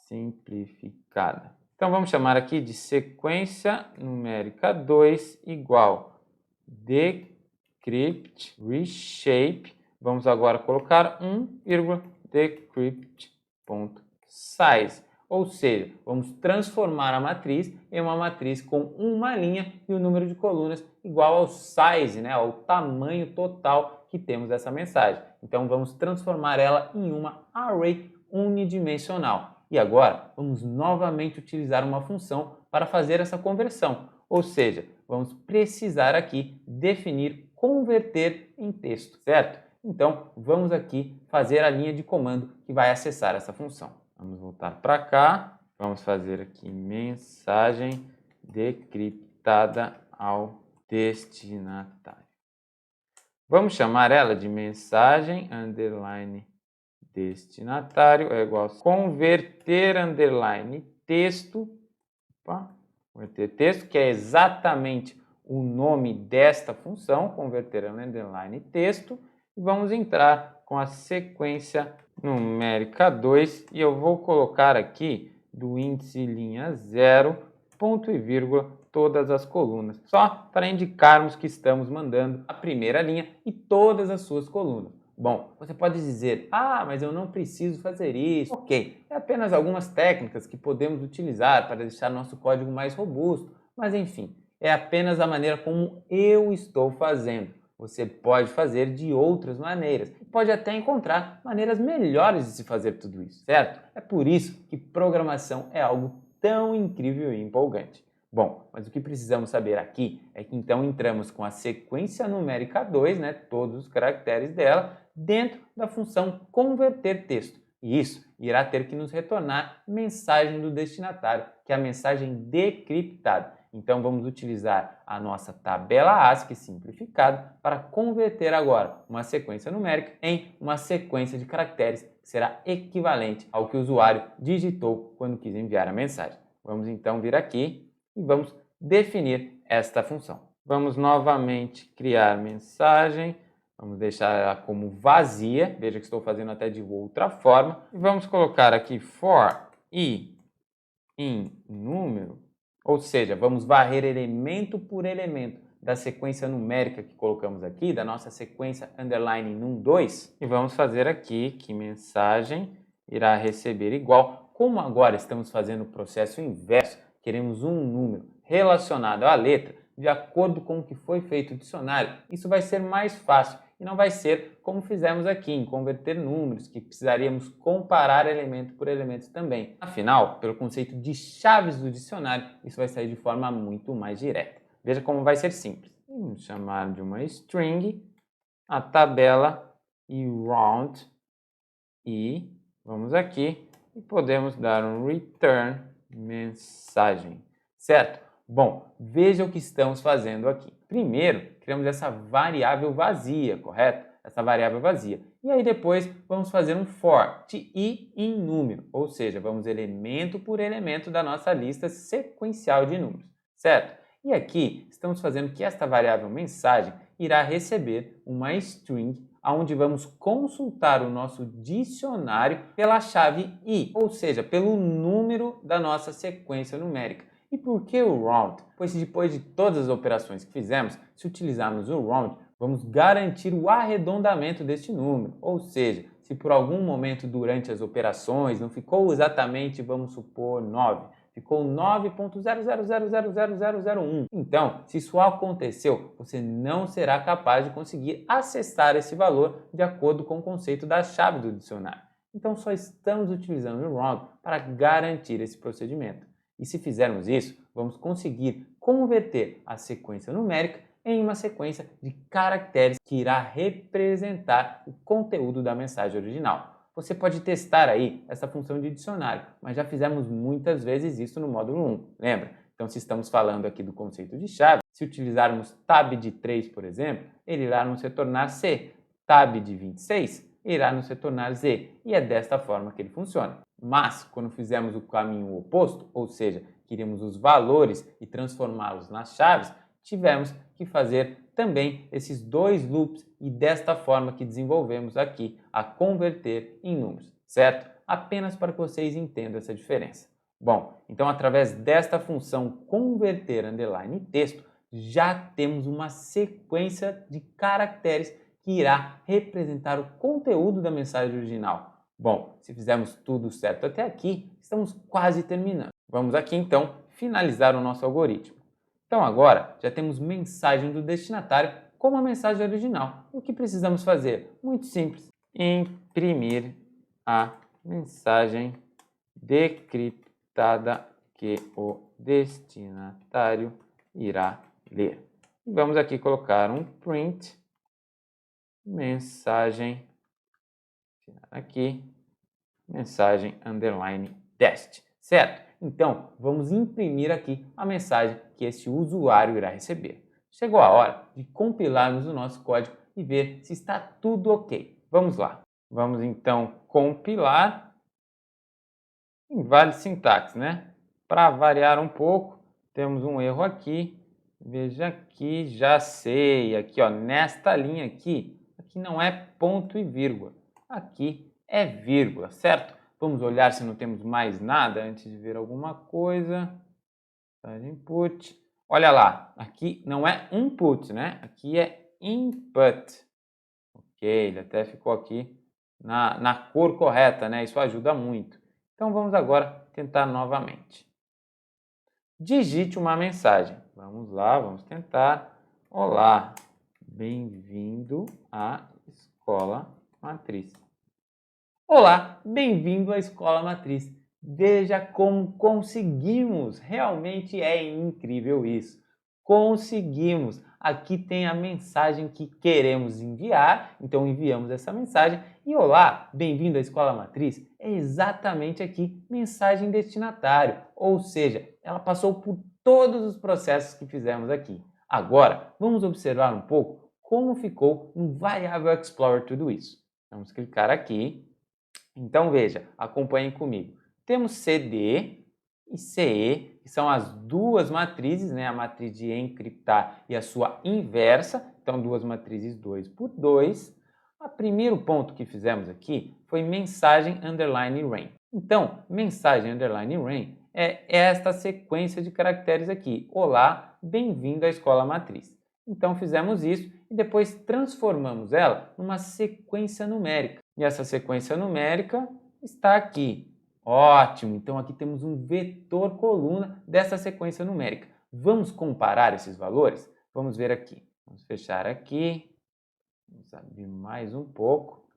simplificada. Então, vamos chamar aqui de sequência numérica 2 igual decrypt reshape. Vamos agora colocar 1,decrypt.size. Ou seja, vamos transformar a matriz em uma matriz com uma linha e o número de colunas igual ao size, né, ao tamanho total que temos dessa mensagem. Então, vamos transformar ela em uma array unidimensional. E agora, vamos novamente utilizar uma função para fazer essa conversão. Ou seja, vamos precisar aqui definir converter em texto, certo? Então, vamos aqui fazer a linha de comando que vai acessar essa função. Vamos voltar para cá, vamos fazer aqui mensagem decriptada ao destinatário. Vamos chamar ela de mensagem underline destinatário é igual a converter underline texto, converter texto, que é exatamente o nome desta função, converter underline texto, e vamos entrar com a sequência numérica 2 e eu vou colocar aqui do índice linha 0, ponto e vírgula, todas as colunas, só para indicarmos que estamos mandando a primeira linha e todas as suas colunas. Bom, você pode dizer, mas eu não preciso fazer isso. Ok, é apenas algumas técnicas que podemos utilizar para deixar nosso código mais robusto, mas enfim, é apenas a maneira como eu estou fazendo. Você pode fazer de outras maneiras. Pode até encontrar maneiras melhores de se fazer tudo isso, certo? É por isso que programação é algo tão incrível e empolgante. Bom, mas o que precisamos saber aqui é que então entramos com a sequência numérica 2, né, todos os caracteres dela, dentro da função converter texto. E isso irá ter que nos retornar mensagem do destinatário, que é a mensagem decriptada. Então, vamos utilizar a nossa tabela ASCII simplificada para converter agora uma sequência numérica em uma sequência de caracteres que será equivalente ao que o usuário digitou quando quis enviar a mensagem. Vamos então vir aqui e vamos definir esta função. Vamos novamente criar mensagem, vamos deixar ela como vazia, veja que estou fazendo até de outra forma, e vamos colocar aqui for i em número. Ou seja, vamos varrer elemento por elemento da sequência numérica que colocamos aqui, da nossa sequência underline num2, e vamos fazer aqui que mensagem irá receber igual. Como agora estamos fazendo o processo inverso, queremos um número relacionado à letra de acordo com o que foi feito o dicionário, isso vai ser mais fácil e não vai ser como fizemos aqui, em converter números, que precisaríamos comparar elemento por elemento também. Afinal, pelo conceito de chaves do dicionário, isso vai sair de forma muito mais direta. Veja como vai ser simples. Vamos chamar de uma string a tabela e round e vamos aqui e podemos dar um return mensagem, certo? Bom, veja o que estamos fazendo aqui. Primeiro, criamos essa variável vazia, correto? Essa variável vazia. E aí depois vamos fazer um for de i em número, ou seja, vamos elemento por elemento da nossa lista sequencial de números, certo? E aqui estamos fazendo que esta variável mensagem irá receber uma string onde vamos consultar o nosso dicionário pela chave i, ou seja, pelo número da nossa sequência numérica. E por que o round? Pois depois de todas as operações que fizemos, se utilizarmos o round, vamos garantir o arredondamento deste número. Ou seja, se por algum momento durante as operações não ficou exatamente, vamos supor, 9, ficou 9.000000001. Então, se isso aconteceu, você não será capaz de conseguir acessar esse valor de acordo com o conceito da chave do dicionário. Então, só estamos utilizando o wrong para garantir esse procedimento. E se fizermos isso, vamos conseguir converter a sequência numérica em uma sequência de caracteres que irá representar o conteúdo da mensagem original. Você pode testar aí essa função de dicionário, mas já fizemos muitas vezes isso no módulo 1, lembra? Então, se estamos falando aqui do conceito de chave, se utilizarmos tab de 3, por exemplo, ele irá nos retornar C. Tab de 26 irá nos retornar Z, e é desta forma que ele funciona. Mas, quando fizermos o caminho oposto, ou seja, queríamos os valores e transformá-los nas chaves, tivemos que fazer também esses dois loops e desta forma que desenvolvemos aqui a converter em números, certo? Apenas para que vocês entendam essa diferença. Bom, então através desta função converter underline texto, já temos uma sequência de caracteres que irá representar o conteúdo da mensagem original. Bom, se fizermos tudo certo até aqui, estamos quase terminando. Vamos aqui então finalizar o nosso algoritmo. Então agora já temos mensagem do destinatário como a mensagem original. O que precisamos fazer? Muito simples. Imprimir a mensagem decriptada que o destinatário irá ler. E vamos aqui colocar um print mensagem aqui, mensagem underline test, certo? Então, vamos imprimir aqui a mensagem que esse usuário irá receber. Chegou a hora de compilarmos o nosso código e ver se está tudo ok. Vamos lá. Vamos então compilar. Vale sintaxe, né? Para variar um pouco, temos um erro aqui. Veja aqui, já sei. Aqui, ó, nesta linha aqui não é ponto e vírgula. Aqui é vírgula, certo? Vamos olhar se não temos mais nada antes de ver alguma coisa. Input. Olha lá, aqui não é input, né? Aqui é input. Ok, ele até ficou aqui na cor correta, né? Isso ajuda muito. Então vamos agora tentar novamente. Digite uma mensagem. Vamos lá, vamos tentar. Olá, bem-vindo à Escola Matriz. Olá, bem-vindo à Escola Matriz. Veja como conseguimos, realmente é incrível isso. Conseguimos. Aqui tem a mensagem que queremos enviar, então enviamos essa mensagem. E olá, bem-vindo à Escola Matriz, é exatamente aqui mensagem destinatário, ou seja, ela passou por todos os processos que fizemos aqui. Agora, vamos observar um pouco como ficou no Variable Explorer tudo isso. Vamos clicar aqui. Então veja, acompanhem comigo. Temos CD e CE, que são as duas matrizes, né? A matriz de encriptar e a sua inversa. Então, duas matrizes 2 por 2. O primeiro ponto que fizemos aqui foi mensagem underline rain. Então, mensagem underline rain é esta sequência de caracteres aqui. Olá, bem-vindo à escola matriz. Então, fizemos isso e depois transformamos ela numa sequência numérica. E essa sequência numérica está aqui. Ótimo! Então, aqui temos um vetor coluna dessa sequência numérica. Vamos comparar esses valores? Vamos ver aqui. Vamos fechar aqui. Vamos abrir mais um pouco.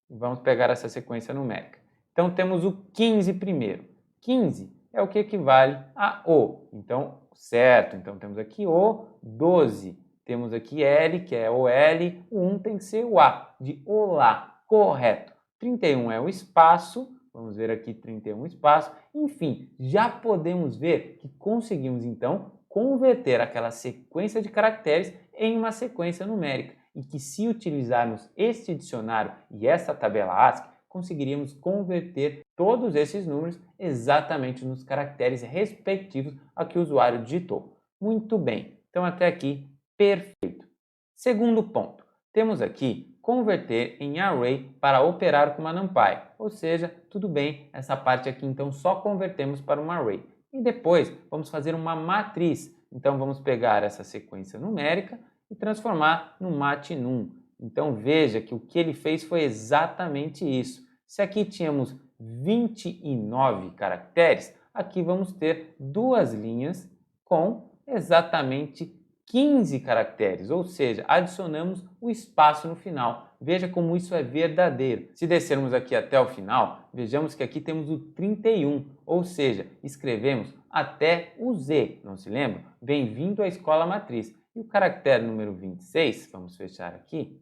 E vamos pegar essa sequência numérica. Então, temos o 15 primeiro. 15 é o que equivale a O. Então, certo. Então, temos aqui O. 12. Temos aqui L, que é o L. O 1 tem que ser o A, de olá. Correto. 31 é o espaço. Vamos ver aqui 31 espaço. Enfim, já podemos ver que conseguimos, então, converter aquela sequência de caracteres em uma sequência numérica. E que se utilizarmos este dicionário e essa tabela ASCII, conseguiríamos converter todos esses números exatamente nos caracteres respectivos a que o usuário digitou. Muito bem, então até aqui, perfeito. Segundo ponto, temos aqui converter em array para operar com uma NumPy, ou seja, tudo bem, essa parte aqui então só convertemos para um array. E depois vamos fazer uma matriz, então vamos pegar essa sequência numérica e transformar no mat_num. Então veja que o que ele fez foi exatamente isso. Se aqui tínhamos 29 caracteres, aqui vamos ter duas linhas com exatamente 15 caracteres, ou seja, adicionamos o espaço no final. Veja como isso é verdadeiro. Se descermos aqui até o final, vejamos que aqui temos o 31, ou seja, escrevemos até o Z, não se lembra? Bem-vindo à escola matriz. E o caractere número 26, vamos fechar aqui,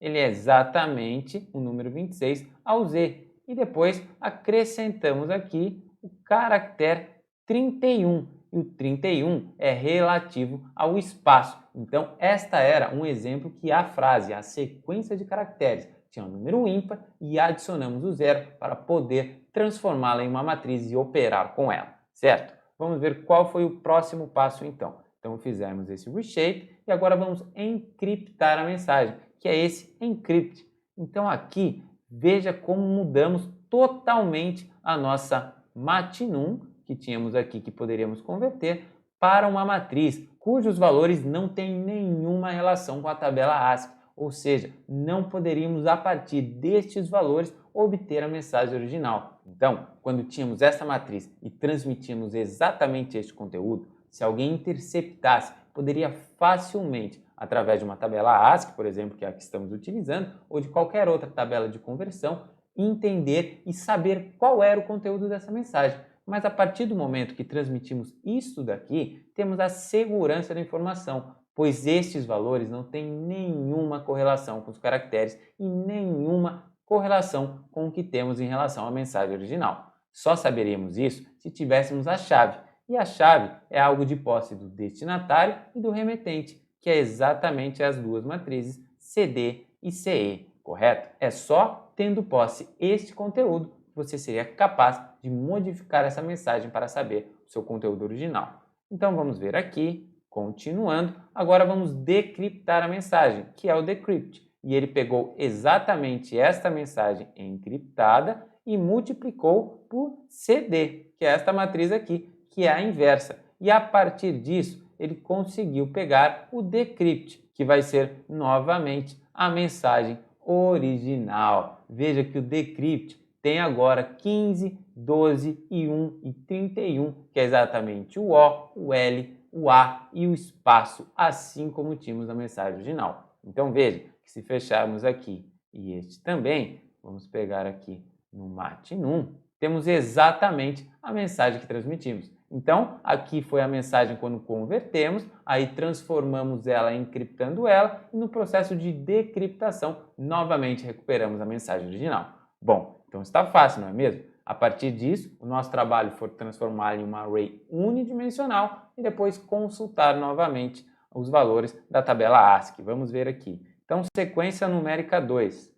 ele é exatamente o número 26 ao Z. E depois acrescentamos aqui o caractere 31. E o 31 é relativo ao espaço. Então, esta era um exemplo que a frase, a sequência de caracteres, tinha um número ímpar e adicionamos o zero para poder transformá-la em uma matriz e operar com ela, certo? Vamos ver qual foi o próximo passo então. Então, fizemos esse reshape e agora vamos encriptar a mensagem, que é esse encrypt. Então, aqui, veja como mudamos totalmente a nossa matinum, que tínhamos aqui que poderíamos converter, para uma matriz cujos valores não têm nenhuma relação com a tabela ASCII, ou seja, não poderíamos a partir destes valores obter a mensagem original. Então, quando tínhamos essa matriz e transmitíamos exatamente este conteúdo, se alguém interceptasse, poderia facilmente, através de uma tabela ASCII, por exemplo, que é a que estamos utilizando, ou de qualquer outra tabela de conversão, entender e saber qual era o conteúdo dessa mensagem. Mas a partir do momento que transmitimos isso daqui, temos a segurança da informação, pois estes valores não têm nenhuma correlação com os caracteres e nenhuma correlação com o que temos em relação à mensagem original. Só saberíamos isso se tivéssemos a chave, e a chave é algo de posse do destinatário e do remetente, que é exatamente as duas matrizes CD e CE, correto? É só tendo posse este conteúdo que você seria capaz de modificar essa mensagem para saber o seu conteúdo original. Então vamos ver aqui, continuando, agora vamos decriptar a mensagem, que é o decrypt. E ele pegou exatamente esta mensagem encriptada e multiplicou por CD, que é esta matriz aqui, que é a inversa. E a partir disso, ele conseguiu pegar o decrypt, que vai ser novamente a mensagem original. Veja que o decrypt tem agora 15, 12 e 1 e 31, que é exatamente o O, o L, o A e o espaço, assim como tínhamos na mensagem original. Então veja que se fecharmos aqui e este também, vamos pegar aqui no Matinum, temos exatamente a mensagem que transmitimos. Então, aqui foi a mensagem quando convertemos, aí transformamos ela, encriptando ela, e no processo de decriptação, novamente recuperamos a mensagem original. Bom, então está fácil, não é mesmo? A partir disso, o nosso trabalho foi transformá-la em uma array unidimensional e depois consultar novamente os valores da tabela ASCII. Vamos ver aqui. Então, sequência numérica 2.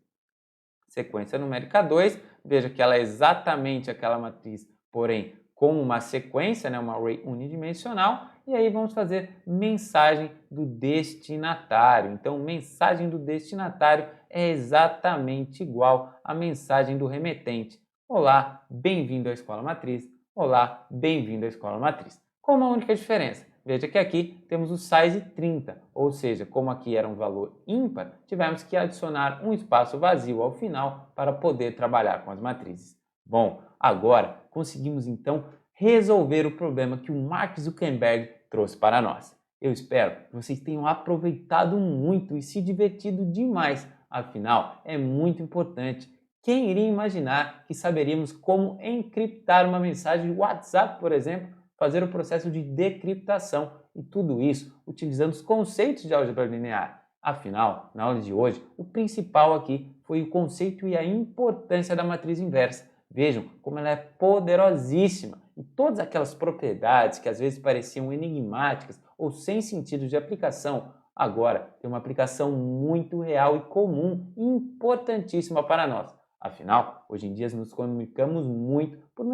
Sequência numérica 2, veja que ela é exatamente aquela matriz, porém com uma sequência, né, uma array unidimensional, e aí vamos fazer mensagem do destinatário. Então, mensagem do destinatário é exatamente igual à mensagem do remetente. Olá, bem-vindo à Escola Matriz. Olá, bem-vindo à Escola Matriz. Com uma única diferença. Veja que aqui temos o size 30, ou seja, como aqui era um valor ímpar, tivemos que adicionar um espaço vazio ao final para poder trabalhar com as matrizes. Bom, agora conseguimos então resolver o problema que o Mark Zuckerberg trouxe para nós. Eu espero que vocês tenham aproveitado muito e se divertido demais, afinal é muito importante. Quem iria imaginar que saberíamos como encriptar uma mensagem de WhatsApp, por exemplo, fazer o processo de decriptação e tudo isso utilizando os conceitos de álgebra linear. Afinal, na aula de hoje, o principal aqui foi o conceito e a importância da matriz inversa. Vejam como ela é poderosíssima e todas aquelas propriedades que às vezes pareciam enigmáticas ou sem sentido de aplicação, agora tem uma aplicação muito real e comum e importantíssima para nós. Afinal, hoje em dia nos comunicamos muito por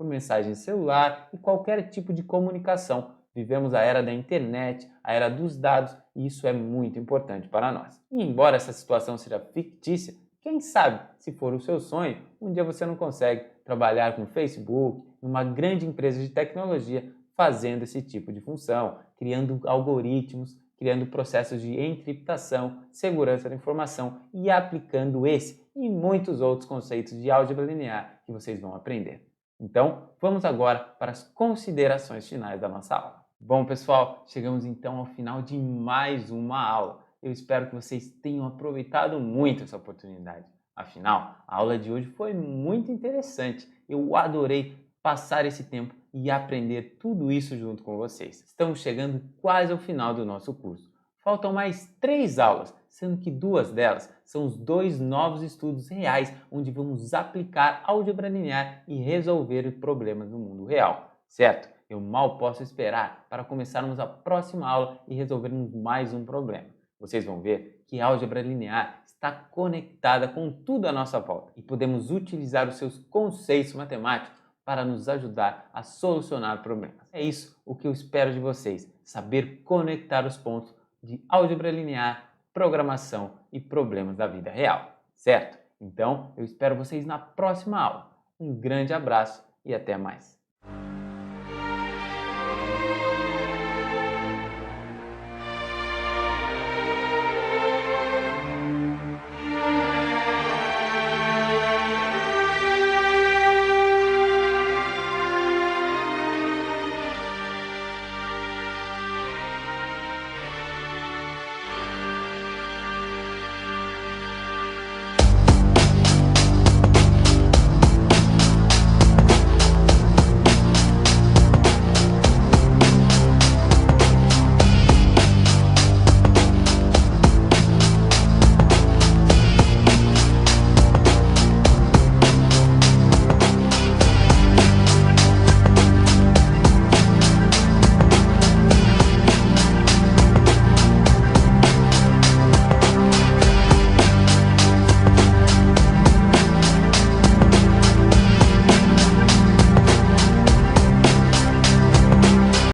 mensagem celular e qualquer tipo de comunicação. Vivemos a era da internet, a era dos dados, e isso é muito importante para nós. E embora essa situação seja fictícia, quem sabe, se for o seu sonho, um dia você não consegue trabalhar com Facebook, numa grande empresa de tecnologia, fazendo esse tipo de função, criando algoritmos criando processos de encriptação, segurança da informação e aplicando esse e muitos outros conceitos de álgebra linear que vocês vão aprender. Então, vamos agora para as considerações finais da nossa aula. Bom, pessoal, chegamos então ao final de mais uma aula. Eu espero que vocês tenham aproveitado muito essa oportunidade. Afinal, a aula de hoje foi muito interessante. Eu adorei passar esse tempo e aprender tudo isso junto com vocês. Estamos chegando quase ao final do nosso curso. Faltam mais 3 aulas, sendo que 2 delas são os 2 novos estudos reais, onde vamos aplicar álgebra linear e resolver problemas no mundo real, certo? Eu mal posso esperar para começarmos a próxima aula e resolvermos mais um problema. Vocês vão ver que a álgebra linear está conectada com tudo à nossa volta e podemos utilizar os seus conceitos matemáticos para nos ajudar a solucionar problemas. É isso o que eu espero de vocês, saber conectar os pontos de álgebra linear, programação e problemas da vida real, certo? Então, eu espero vocês na próxima aula. Um grande abraço e até mais!